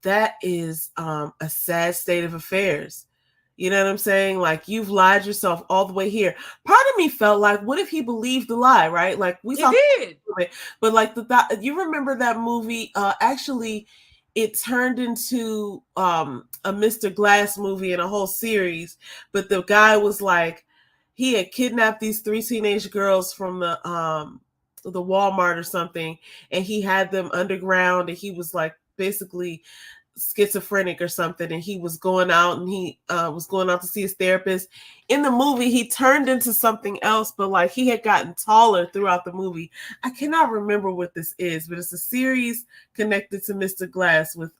that is a sad state of affairs. You know what I'm saying? Like, you've lied yourself all the way here. Part of me felt like, what if he believed the lie, right? Like we did. But like you remember that movie? Actually, it turned into a Mr. Glass movie and a whole series. But the guy was like, he had kidnapped these 3 teenage girls from the Walmart or something, and he had them underground, and he was like basically schizophrenic or something, and he was going out and he was going out to see his therapist. In the movie, he turned into something else, but like he had gotten taller throughout the movie. I cannot remember what this is, but it's a series connected to Mr. Glass with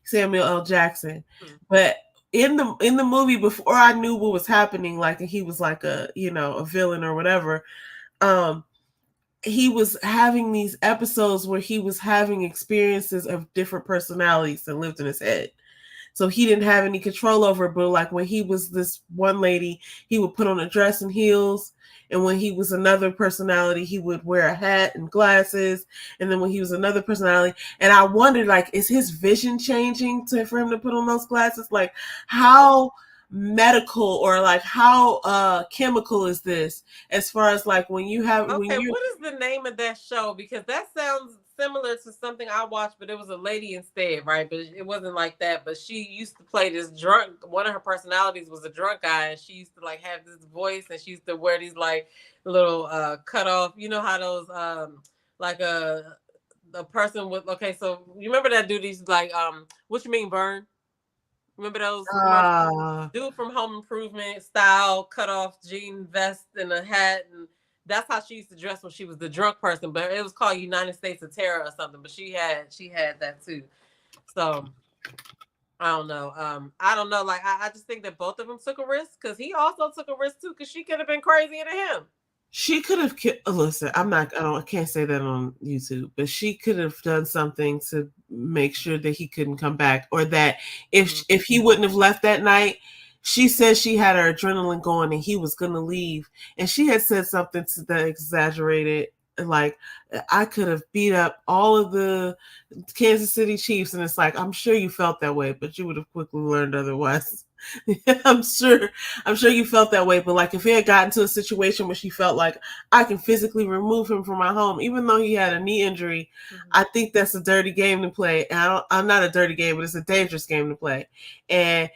Samuel L. Jackson. But in the movie, before I knew what was happening, like he was like a villain or whatever, he was having these episodes where he was having experiences of different personalities that lived in his head. So he didn't have any control over it. But like when he was this one lady, he would put on a dress and heels. And when he was another personality, he would wear a hat and glasses. And then when he was another personality, and I wondered, like, is his vision changing for him to put on those glasses? Like, how medical or like how chemical is this, as far as like when you have what is the name of that show? Because that sounds similar to something I watched, but it was a lady instead, right? But it wasn't like that. But she used to play this drunk, one of her personalities was a drunk guy, and she used to like have this voice, and she used to wear these like little cut off, you know how those like a person with, okay, so you remember that dude, he's like What You Mean Burn? Remember those dude from Home Improvement style, cut off jean vest and a hat, and that's how she used to dress when she was the drunk person. But it was called United States of Terror or something. But she had that too. So I don't know. I don't know. Like I just think that both of them took a risk, because he also took a risk too, because she could have been crazier than him. She could have listen, I can't say that on YouTube, but she could have done something to make sure that he couldn't come back, or that if he wouldn't have left that night. She said she had her adrenaline going and he was going to leave, and she had said something to that exaggerated like I could have beat up all of the Kansas City Chiefs, and it's like I'm sure you felt that way, but you would have quickly learned otherwise. I'm sure you felt that way, but like if he had gotten to a situation where she felt like I can physically remove him from my home, even though he had a knee injury, I think that's a dirty game to play. And I'm not a dirty game, but it's a dangerous game to play. And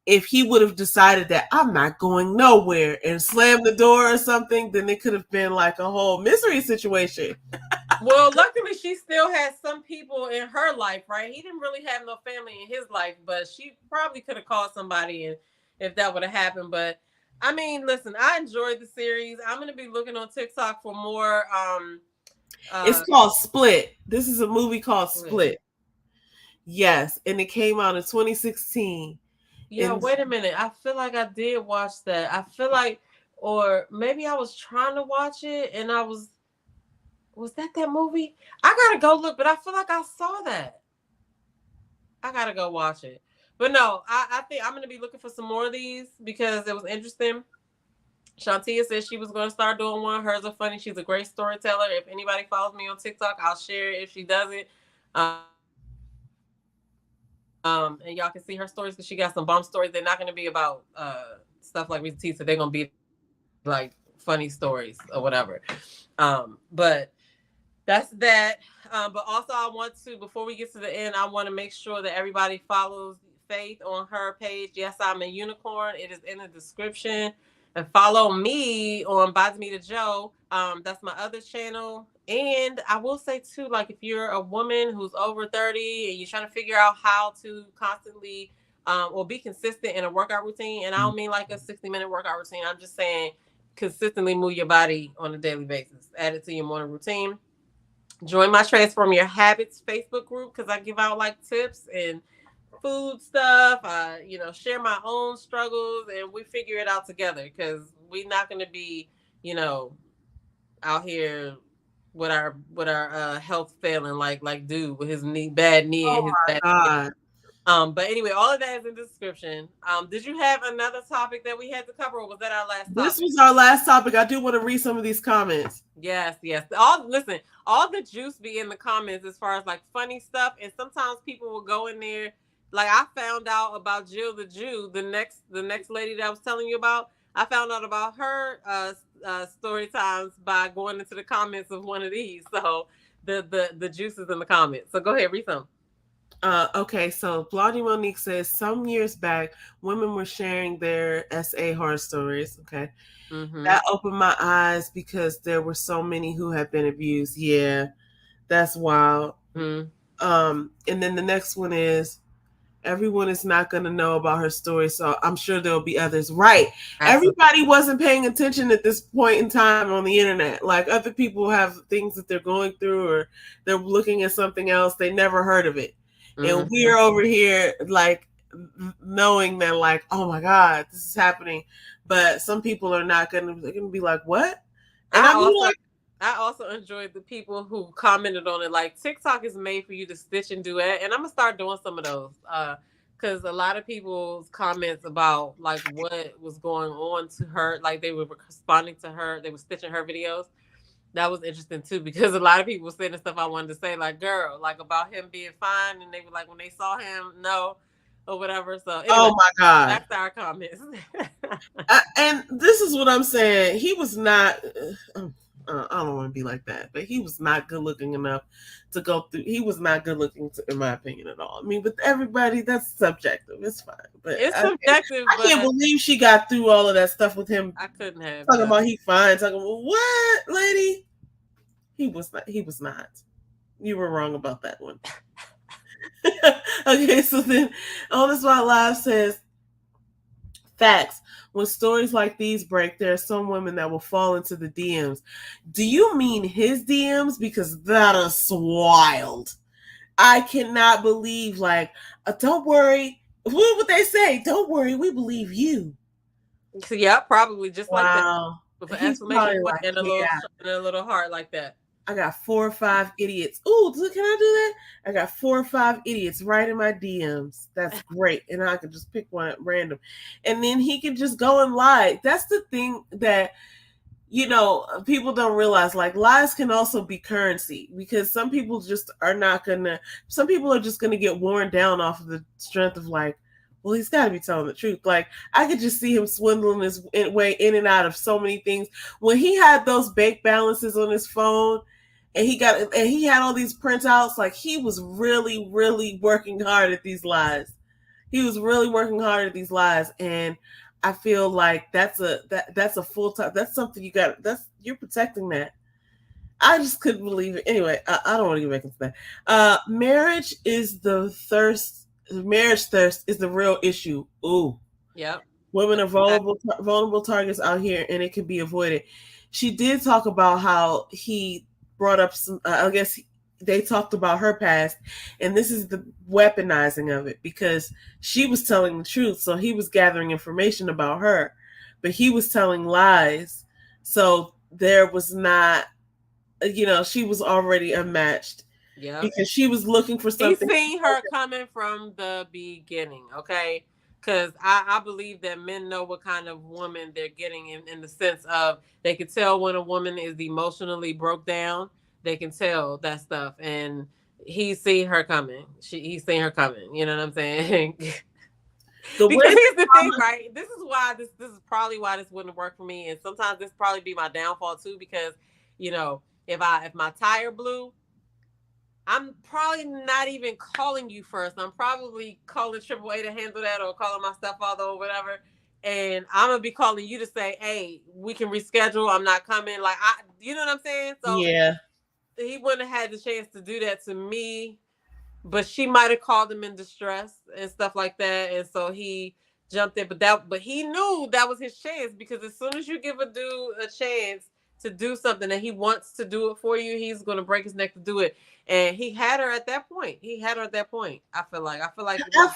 if he would have decided that I'm not going nowhere and slammed the door or something, then it could have been like a whole misery situation. Well, luckily she still had some people in her life, right? He didn't really have no family in his life, but she probably could have called somebody and if that would have happened. But I mean, listen, I enjoyed the series. I'm gonna be looking on TikTok for more. It's called Split. This is a movie called Split. Yes, and it came out in 2016. Yeah, wait a minute. I feel like I did watch that. I feel like, or maybe I was trying to watch it and was that movie? I gotta go look, but I feel like I saw that. I gotta go watch it. But no, I think I'm gonna be looking for some more of these because it was interesting. Shantia said she was going to start doing one. Hers are funny. She's a great storyteller. If anybody follows me on TikTok, I'll share it if she doesn't. And y'all can see her stories because she got some bomb stories. They're not going to be about stuff like Rita T. So they're going to be like funny stories or whatever. But that's that. But also I want to, before we get to the end, I want to make sure that everybody follows Faith on her page. Yes, I'm a unicorn. It is in the description. And follow me on Buys Me to Joe. That's my other channel. And I will say too, like if you're a woman who's over 30 and you're trying to figure out how to constantly or be consistent in a workout routine, and I don't mean like a 60-minute workout routine. I'm just saying consistently move your body on a daily basis. Add it to your morning routine. Join my Transform Your Habits Facebook group because I give out like tips and food stuff. I, share my own struggles and we figure it out together because we're not going to be, out here with our health failing like dude with his bad knee and his bad God. But anyway, all of that is in the description. Did you have another topic that we had to cover, or was that our last topic? This was our last topic. I do want to read some of these comments. Yes. All the juice be in the comments as far as like funny stuff, and sometimes people will go in there. Like I found out about Jill the Jew, the next lady that I was telling you about. I found out about her story times by going into the comments of one of these. So the juice is in the comments. So go ahead, read some. Okay, so Blondie Monique says some years back, women were sharing their SA horror stories. Okay, that opened my eyes because there were so many who had been abused. Yeah, that's wild. And then the next one is, everyone is not going to know about her story, so I'm sure there'll be others. Right. Absolutely. Everybody wasn't paying attention at this point in time on the internet. Like other people have things that they're going through or they're looking at something else. They never heard of it. And we're over here like knowing that like, oh my God, this is happening. But some people are not going to be like, what? And I also enjoyed the people who commented on it. Like TikTok is made for you to stitch and duet, and I'm gonna start doing some of those because a lot of people's comments about like what was going on to her, like they were responding to her, they were stitching her videos. That was interesting too because a lot of people said the stuff I wanted to say, like girl, like about him being fine, and they were like when they saw him, no, or whatever. So anyway, oh my God, that's our comments. And this is what I'm saying. He was not. I don't want to be like that, but he was not good looking enough to go through. He was not good looking, in my opinion, at all. I mean, with everybody, that's subjective. It's fine, but it's subjective. I can't believe she got through all of that stuff with him. I couldn't have talking about he fine. Talking about what, lady? He was not. He was not. You were wrong about that one. Okay, so then On The Spot Live says, facts. When stories like these break, there are some women that will fall into the DMs. Do you mean his DMs? Because that is wild. I cannot believe, like, don't worry. What would they say? Don't worry, we believe you. Yeah, probably just like that. With an exclamation point and a little heart like that. I got 4 or 5 idiots. Ooh, can I do that? I got 4 or 5 idiots right in my DMs. That's great. And I could just pick one at random. And then he can just go and lie. That's the thing that, people don't realize like lies can also be currency, because some people just are not gonna. Some people are just gonna get worn down off of the strength of like, well, he's got to be telling the truth. Like I could just see him swindling his way in and out of so many things. When he had those bank balances on his phone, and he had all these printouts, like he was really, really working hard at these lies. He was really working hard at these lies, and I feel like that's a full time. That's something you're protecting that. I just couldn't believe it. Anyway, I don't want to get back into that. Marriage is the thirst. Marriage thirst is the real issue. Ooh, Yep. women are vulnerable targets out here, and it can be avoided. She did talk about how he brought up some. I guess they talked about her past, and this is the weaponizing of it, because she was telling the truth, so he was gathering information about her, but he was telling lies, so there was not, she was already unmatched. Yeah, because she was looking for something. He's seen her coming from the beginning, okay? Because I believe that men know what kind of woman they're getting, in the sense of they can tell when a woman is emotionally broke down. They can tell that stuff, and he's seen her coming. He's seen her coming. You know what I'm saying? Because here's the thing, right? This is why this is probably why this wouldn't work for me, and sometimes this probably be my downfall too. Because if my tire blew, I'm probably not even calling you first. I'm probably calling AAA to handle that, or calling my stepfather or whatever. And I'm gonna be calling you to say, "Hey, we can reschedule. I'm not coming." Like you know what I'm saying? So yeah, he wouldn't have had the chance to do that to me, but she might have called him in distress and stuff like that. And so he jumped in, but he knew that was his chance, because as soon as you give a dude a chance to do something and he wants to do it for you, he's going to break his neck to do it. And he had her at that point. I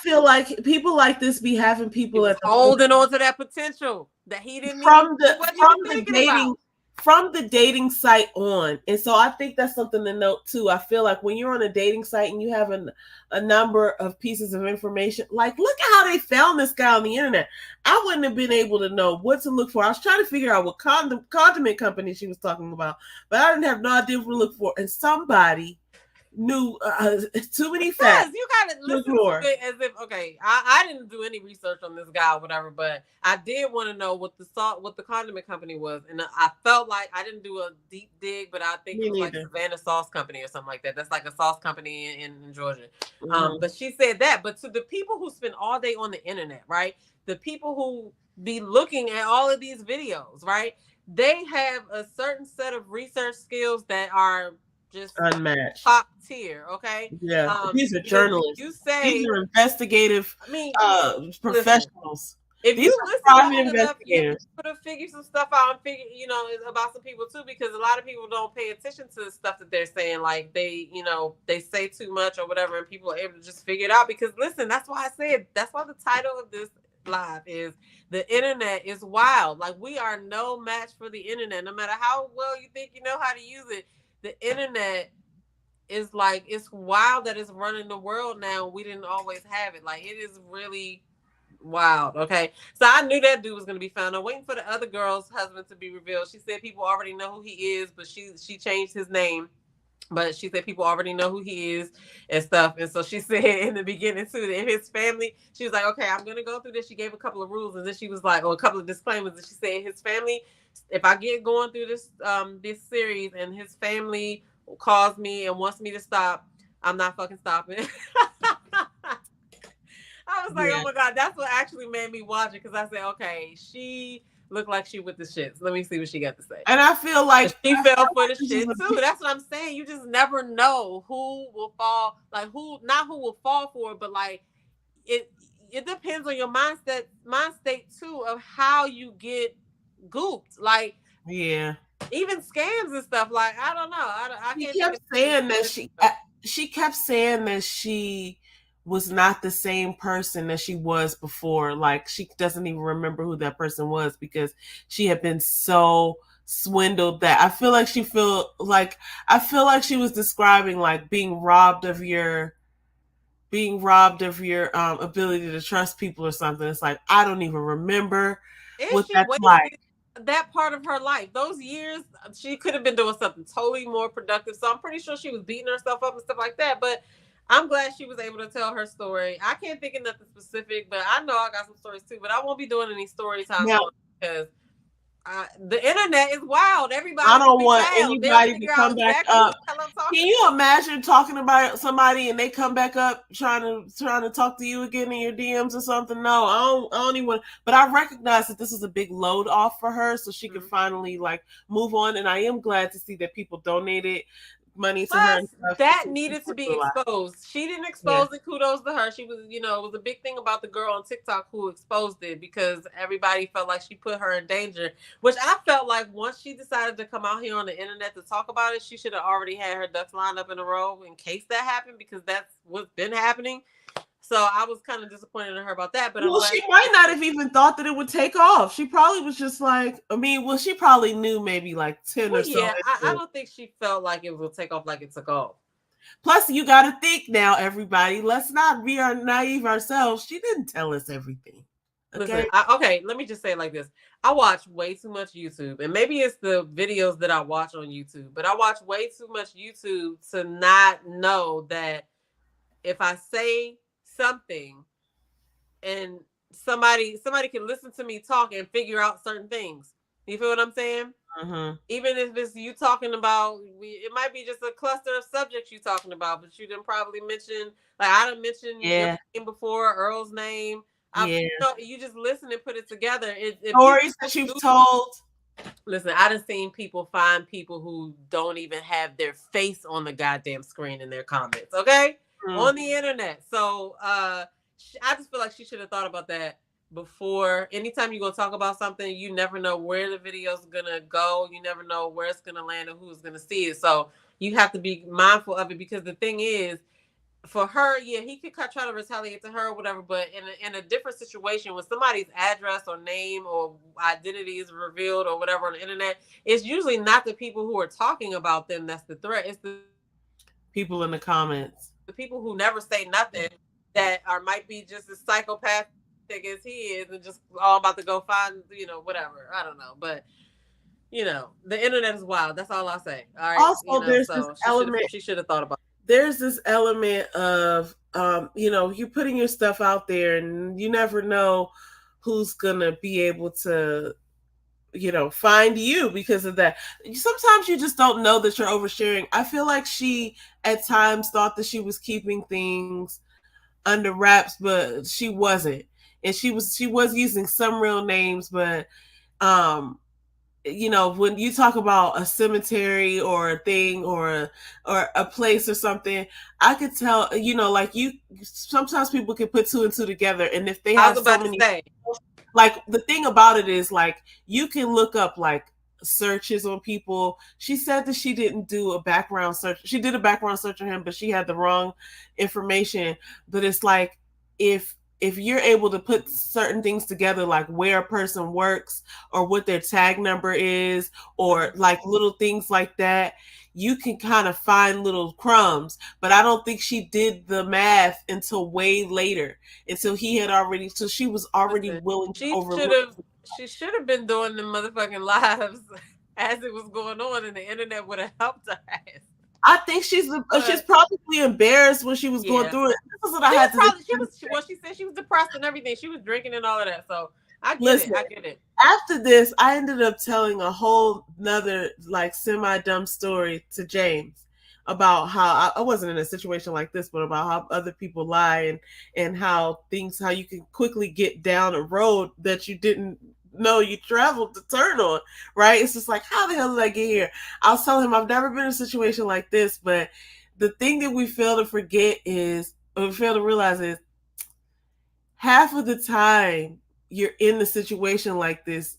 feel like people like this be having people at holding on to that potential that he didn't from the dating site on. And so I think that's something to note too. I feel like when you're on a dating site and you have a number of pieces of information, like look at how they found this guy on the internet. I wouldn't have been able to know what to look for. I was trying to figure out what condiment company she was talking about, but I didn't have no idea what to look for. And somebody knew too many facts. You gotta listen to it as if, okay, I didn't do any research on this guy or whatever, but I did want to know what the condiment company was, and I felt like I didn't do a deep dig, but I think it was like Savannah Sauce Company or something like that. That's like a sauce company in Georgia. Mm-hmm. But she said that. But to the people who spend all day on the internet, right? The people who be looking at all of these videos, right? They have a certain set of research skills that are just unmatched, top tier. Okay, yeah. These are journalists. These are investigative. Professionals. If you listen enough, you could figure some stuff out and about some people too, because a lot of people don't pay attention to the stuff that they're saying. Like they say too much or whatever, and people are able to just figure it out. Because listen, that's why the title of this live is "The Internet is Wild." Like we are no match for the internet, no matter how well you think you know how to use it. The internet is like, it's wild that it's running the world now. We didn't always have it. Like it is really wild. Okay, so I knew that dude was going to be found. I'm waiting for the other girl's husband to be revealed. She said people already know who he is, but she changed his name. But she said people already know who he is and stuff. And so she said in the beginning too, that his family, she was like, okay, I'm going to go through this. She gave a couple of rules, and then she was like, or a couple of disclaimers. And she said his family, if I get going through this series and his family calls me and wants me to stop, I'm not fucking stopping. I was like, oh my God, that's what actually made me watch it, because I said, okay, she looked like she with the shits. Let me see what she got to say. And I feel like she fell for the shit too. That's what I'm saying. You just never know who will fall, like not who will fall for it, but like it depends on your mind state too, of how you get gooped. Like, yeah, even scams and stuff. Like, I don't know. I can't. She kept saying that she was not the same person that she was before. Like she doesn't even remember who that person was, because she had been so swindled that I feel like she was describing like being robbed of your ability to trust people or something. It's like, I don't even remember what that's like. that part of her life. Those years, she could have been doing something totally more productive. So I'm pretty sure she was beating herself up and stuff like that. But I'm glad she was able to tell her story. I can't think of nothing specific, but I know I got some stories too. But I won't be doing any story time because the internet is wild. Everybody, I don't want anybody to come back up. Can you imagine talking about somebody and they come back up trying to talk to you again in your DMs or something? No, I don't even want. But I recognize that this is a big load off for her, so she can finally like move on. And I am glad to see that people donated money to her. That needed to be exposed. She didn't expose it. Kudos to her. She was, it was a big thing about the girl on TikTok who exposed it because everybody felt like she put her in danger, which I felt like once she decided to come out here on the internet to talk about it, she should have already had her ducks lined up in a row in case that happened, because that's what's been happening. So I was kind of disappointed in her about that. But she might not have even thought that it would take off. She probably was just like, she probably knew maybe like 10 or so. Yeah, I don't think she felt like it would take off like it took off. Plus, you got to think now, everybody. Let's not be naive ourselves. She didn't tell us everything. Okay? Listen, let me just say it like this. I watch way too much YouTube, and maybe it's the videos that I watch on YouTube, but I watch way too much YouTube to not know that if I say something and somebody can listen to me talk and figure out certain things. You feel what I'm saying? Mm-hmm. Even if it's you talking about, it might be just a cluster of subjects you talking about, but you didn't probably mention, like I didn't mention your name before, Earl's name. You just listen and put it together. Stories that you've told. Listen, I done seen people find people who don't even have their face on the goddamn screen in their comments. Okay. On the internet. So I just feel like she should have thought about that before. Anytime you're going to talk about something, you never know where the video is going to go. You never know where it's going to land and who's going to see it. So you have to be mindful of it, because the thing is, for her, he could try to retaliate to her or whatever, but in a different situation, when somebody's address or name or identity is revealed or whatever on the internet, it's usually not the people who are talking about them that's the threat. It's the people in the comments. The people who never say nothing, that might be just as psychopathic as he is and just all about to go find, whatever. I don't know. But, the internet is wild. That's all I'll say. All right. Also, there's this element. She should have thought about it. There's this element of, you're putting your stuff out there and you never know who's going to be able to, find you because of that. Sometimes you just don't know that you're oversharing. I feel like she at times thought that she was keeping things under wraps, but she wasn't. And she was using some real names, but when you talk about a cemetery or a thing or a place or something, I could tell, sometimes people can put two and two together, and if they have so many like the thing about it is, like, you can look up like searches on people. She said that she didn't do a background search. She did a background search on him, but she had the wrong information. But it's like, if you're able to put certain things together, like where a person works or what their tag number is, or like little things like that, you can kind of find little crumbs. But I don't think she did the math until way later, until she was already willing to overlook. She should have been doing the motherfucking lives as it was going on, and the internet would have helped her ass. I think she's probably embarrassed when she was going through it. This is what I had to do. She said she was depressed and everything. She was drinking and all of that. So I get it. After this, I ended up telling a whole nother like semi-dumb story to James about how I wasn't in a situation like this, but about how other people lie and how you can quickly get down a road that you didn't know you traveled to turn on, right? It's just like, how the hell did I get here? I was telling him I've never been in a situation like this, but the thing that we fail to realize is half of the time you're in the situation like this,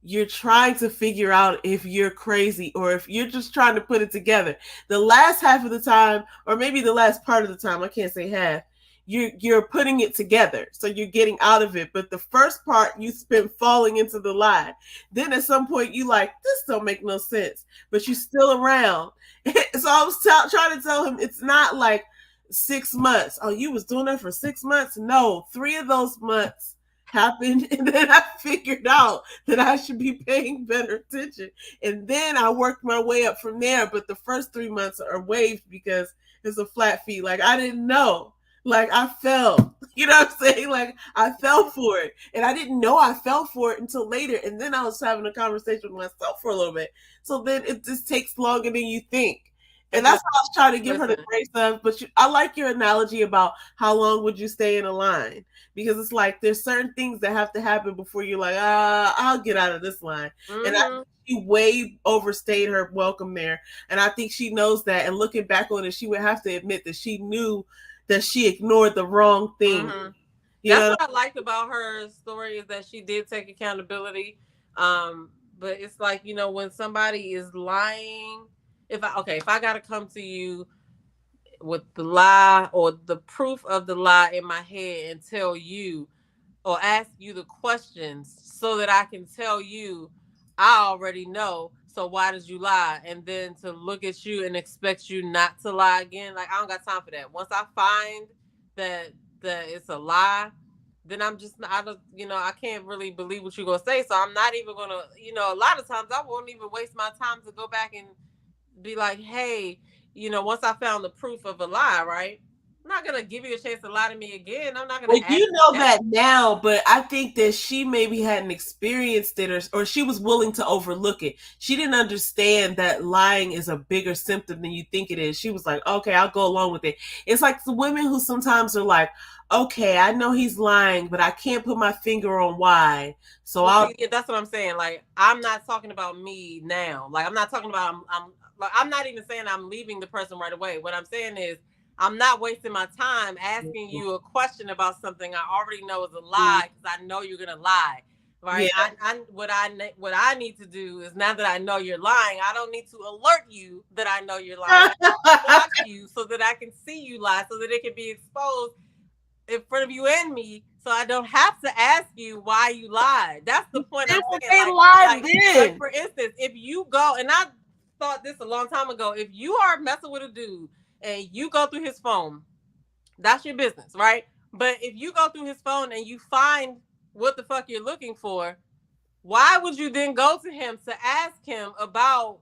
you're trying to figure out if you're crazy or if you're just trying to put it together. The last half of the time, or maybe the last part of the time, I can't say half, you're putting it together. So you're getting out of it. But the first part you spend falling into the lie. Then at some point you like, this don't make no sense, but you're still around. So I was trying to tell him, it's not like 6 months. Oh, you was doing that for 6 months? No, 3 of those months happened, and then I figured out that I should be paying better attention, and then I worked my way up from there. But the first 3 months are waived because it's a flat fee. Like, I didn't know. Like, I fell. You know what I'm saying? Like, I fell for it, and I didn't know I fell for it until later. And then I was having a conversation with myself for a little bit. So then it just takes longer than you think. And that's what I was trying to give her the grace of. But I like your analogy about how long would you stay in a line? Because it's like there's certain things that have to happen before you're like, I'll get out of this line. Mm-hmm. And she way overstayed her welcome there. And I think she knows that. And looking back on it, she would have to admit that she knew that she ignored the wrong thing. Mm-hmm. That's what I liked about her story, is that she did take accountability. But it's like, you know, when somebody is lying, if I got to come to you with the lie or the proof of the lie in my head and tell you or ask you the questions so that I can tell you, I already know, so why did you lie? And then to look at you and expect you not to lie again, like, I don't got time for that. Once I find that it's a lie, then I can't really believe what you're going to say. So I'm not even going to, you know, a lot of times I won't even waste my time to go back and be like, hey, you know, once I found the proof of a lie, right? I'm not going to give you a chance to lie to me again. I'm not going to. Well, you know that now, but I think that she maybe hadn't experienced it, or she was willing to overlook it. She didn't understand that lying is a bigger symptom than you think it is. She was like, okay, I'll go along with it. It's like the women who sometimes are like, okay, I know he's lying, but I can't put my finger on why. So that's what I'm saying. Like, I'm not talking about me now. Like, I'm not talking about, I'm not even saying I'm leaving the person right away. What I'm saying is, I'm not wasting my time asking you a question about something I already know is a lie, because I know you're gonna lie, right? Yeah. What I need to do is, now that I know you're lying, I don't need to alert you that I know you're lying. I watch you so that I can see you lie, so that it can be exposed in front of you and me, so I don't have to ask you why you lied. That's the point I'm saying. Like, for instance, if you go, and I thought this a long time ago, if you are messing with a dude and you go through his phone, that's your business, right? But if you go through his phone and you find what the fuck you're looking for, why would you then go to him to ask him about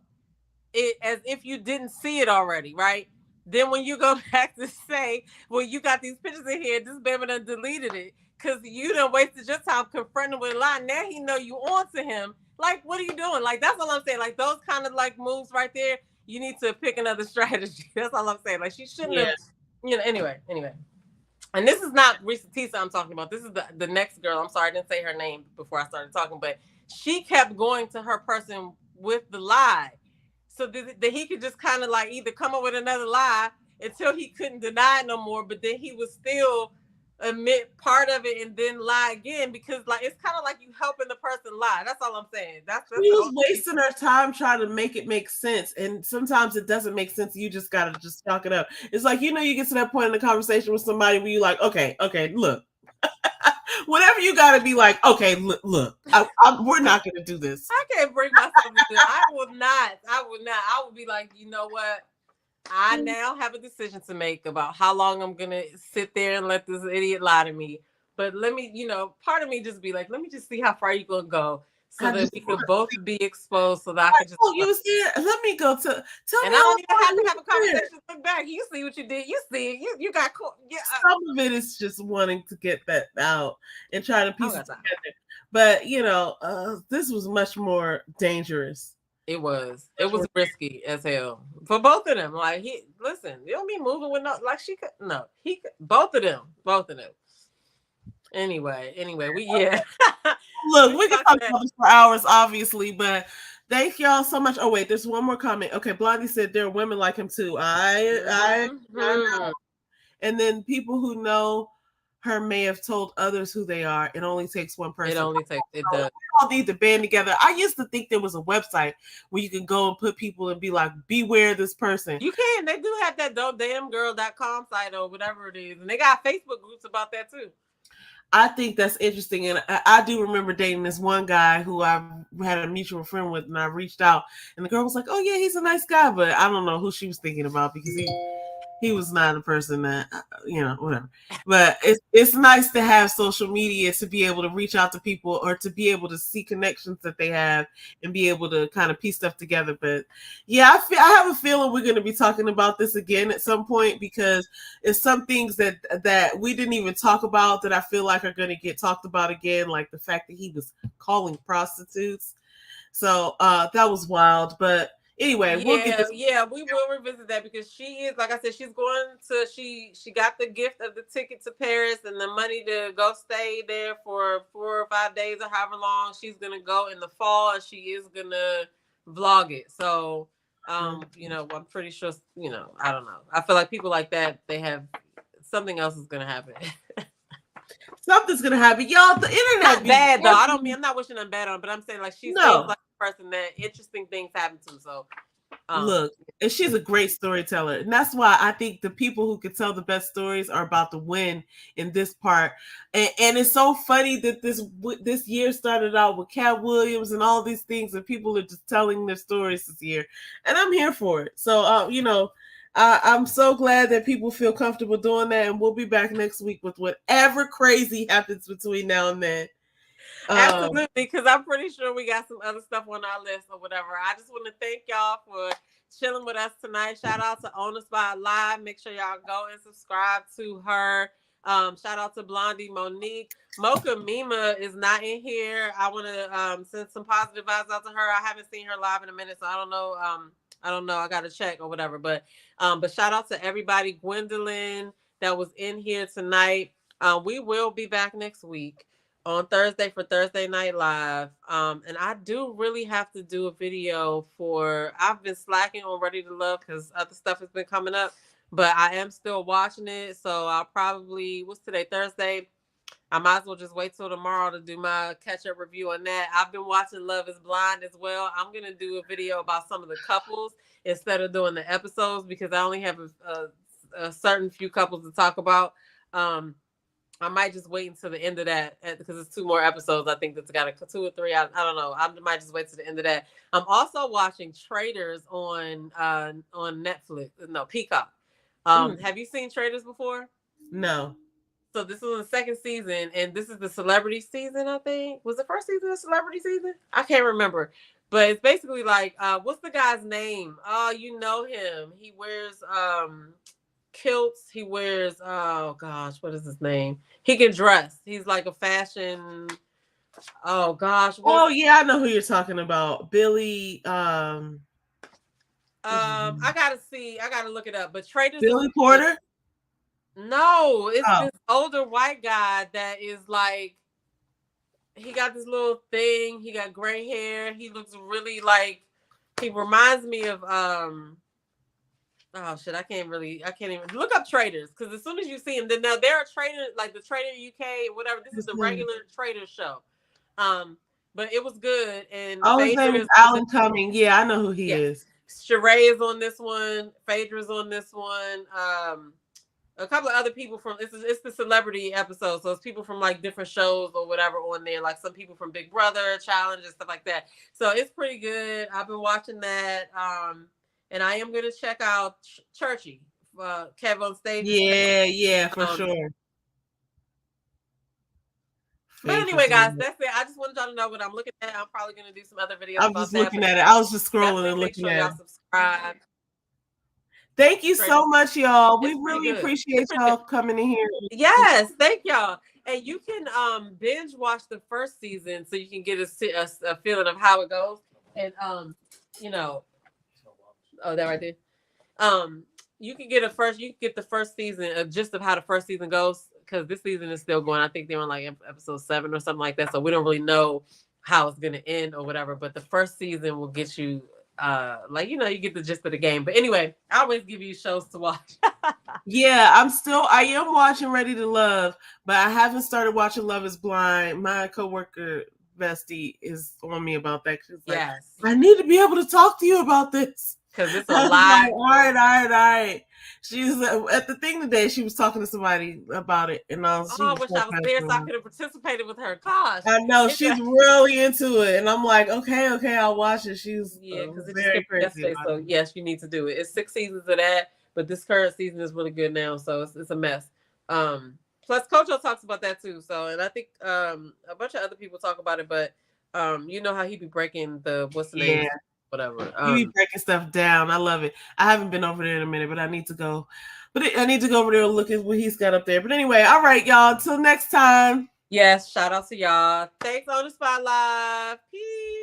it as if you didn't see it already, right? Then when you go back to say, well, you got these pictures in here, this baby done deleted it because you done wasted your time confronting with a lie. Now he know you on to him. Like, what are you doing? Like, that's all I'm saying. Like, those kind of like moves right there, you need to pick another strategy. That's all I'm saying. Like, she shouldn't have, you know, anyway. And this is not Reesa Teesa I'm talking about. This is the next girl. I'm sorry, I didn't say her name before I started talking, but she kept going to her person with the lie. So that he could just kind of like either come up with another lie until he couldn't deny it no more, but then he would still admit part of it and then lie again, because like it's kind of like you helping the person lie. That's all I'm saying. That's she was wasting her time trying to make it make sense, and sometimes it doesn't make sense. You just gotta just chalk it up. It's like, you know, you get to that point in the conversation with somebody where you like, okay, look. Whatever you gotta be like, okay, look, we're not gonna do this. I can't bring myself to this. I will not. I will be like, you know what? I now have a decision to make about how long I'm gonna sit there and let this idiot lie to me. But let me, you know, part of me just be like, let me just see how far you're gonna go, so that we could both be exposed, so that I can just. Oh, you see it? Let me go to tell and me. I don't even have to have a conversation. Look back. You see what you did. You see it. You got caught. Yeah. Some of it is just wanting to get that out and try to piece it together. But you know, this was much more dangerous. It was risky as hell for both of them. Like, you don't be moving with both of them. Anyway, Look, we can talk about this for hours, obviously, but thank y'all so much. Oh wait, there's one more comment. Okay, Blondie said there are women like him too. I know. And then people who know her may have told others who they are. It only takes one person. It does. We all need to band together. I used to think there was a website where you can go and put people and be like, beware this person. You can. They do have that damngirl.com site or whatever it is. And they got Facebook groups about that too. I think that's interesting. And I do remember dating this one guy who I had a mutual friend with, and I reached out and the girl was like, oh yeah, he's a nice guy. But I don't know who she was thinking about, because he was not a person that, whatever. But it's nice to have social media to be able to reach out to people or to be able to see connections that they have and be able to kind of piece stuff together. But yeah, I have a feeling we're going to be talking about this again at some point, because it's some things that we didn't even talk about that I feel like are going to get talked about again, like the fact that he was calling prostitutes. So that was wild. But anyway, we will revisit that, because she is, like I said, she's going to, she got the gift of the ticket to Paris and the money to go stay there for 4 or 5 days or however long. She's gonna go in the fall, and she is gonna vlog it. So I'm pretty sure, I don't know. I feel like people like that, they have something else is gonna happen. Something's gonna happen, y'all. The internet not bad though. I'm not wishing them bad on, but I'm saying like she seems like a person that interesting things happen to. So look, and she's a great storyteller, and that's why I think the people who can tell the best stories are about to win in this part. And it's so funny that this year started out with Cat Williams and all these things, and people are just telling their stories this year, and I'm here for it. So I'm so glad that people feel comfortable doing that, and we'll be back next week with whatever crazy happens between now and then. Absolutely, because I'm pretty sure we got some other stuff on our list or whatever. I just want to thank y'all for chilling with us tonight. Shout out to On the Spot Live. Make sure y'all go and subscribe to her. Shout out to Blondie Monique. Mocha Mima is not in here. I want to send some positive vibes out to her. I haven't seen her live in a minute, so I don't know. I got to check or whatever. But shout out to everybody. Gwendolyn that was in here tonight. We will be back next week on Thursday for Thursday Night Live. And I do really have to do a video I've been slacking on Ready to Love because other stuff has been coming up, but I am still watching it. So I'll probably, what's today, Thursday? I might as well just wait till tomorrow to do my catch-up review on that. I've been watching Love is Blind as well. I'm going to do a video about some of the couples instead of doing the episodes, because I only have a certain few couples to talk about. I might just wait until the end of that, because it's 2 more episodes. I think that's got 2 or 3. I don't know. I might just wait to the end of that. I'm also watching Traitors on Netflix. No, Peacock. Have you seen Traitors before? No. So this is the 2nd season, and this is the celebrity season, I think. Was the 1st season a celebrity season? I can't remember. But it's basically like, what's the guy's name? Oh, you know him. He wears kilts. He wears, oh gosh, what is his name? He can dress. He's like a fashion. Oh gosh. Oh yeah, I know who you're talking about. Billy. I gotta look it up. But Traitors. Billy Porter. No, it's this older white guy that is like, he got this little thing. He got gray hair. He looks really like, he reminds me of oh shit, I can't even look up Traitors, because as soon as you see him, then now there are Traitors, like the Traitor UK, whatever. This is the regular Traitor show. But it was good. And his name is Alan Cumming. Yeah, I know who he is. Sheree is on this one. Phaedra's on this one. A couple of other people from it's the celebrity episode, so it's people from like different shows or whatever on there, like some people from Big Brother Challenge and stuff like that. So it's pretty good. I've been watching that. And I am going to check out Churchy, Kev on Stage. Yeah, for sure. But anyway, guys, that's it. I just wanted y'all to know what I'm looking at. I'm probably going to do some other videos. I'm just looking at it. I was just scrolling and looking at it. Subscribe. Thank you so much, y'all. We really appreciate y'all coming in here. Yes, thank y'all. And you can binge watch the 1st season so you can get a feeling of how it goes. And oh, that right there. You can get the 1st season of just of how the 1st season goes, because this season is still going. I think they're on like episode 7 or something like that. So we don't really know how it's gonna end or whatever. But the 1st season will get you you get the gist of the game. But anyway, I always give you shows to watch. Yeah, I am watching Ready to Love, but I haven't started watching Love is Blind. My coworker Bestie is on me about that. She's like, yes, I need to be able to talk to you about this. Because it's a live. Like, all right. She's at the thing today. She was talking to somebody about it, and I wish I was there so I could have participated with her. Gosh, I know she's really into it, and I'm like, okay, I'll watch it. She's because it's very crazy. So yes, you need to do it. It's 6 seasons of that, but this current season is really good now, so it's a mess. Plus Kojo talks about that too. So, and I think a bunch of other people talk about it, but you know how he be breaking the what's the name, whatever. He be breaking stuff down. I love it. I haven't been over there in a minute, but I need to go. I need to go over there and look at what he's got up there. But anyway, all right, y'all. Till next time. Yes, shout out to y'all. Thanks On The Spot Live. Peace.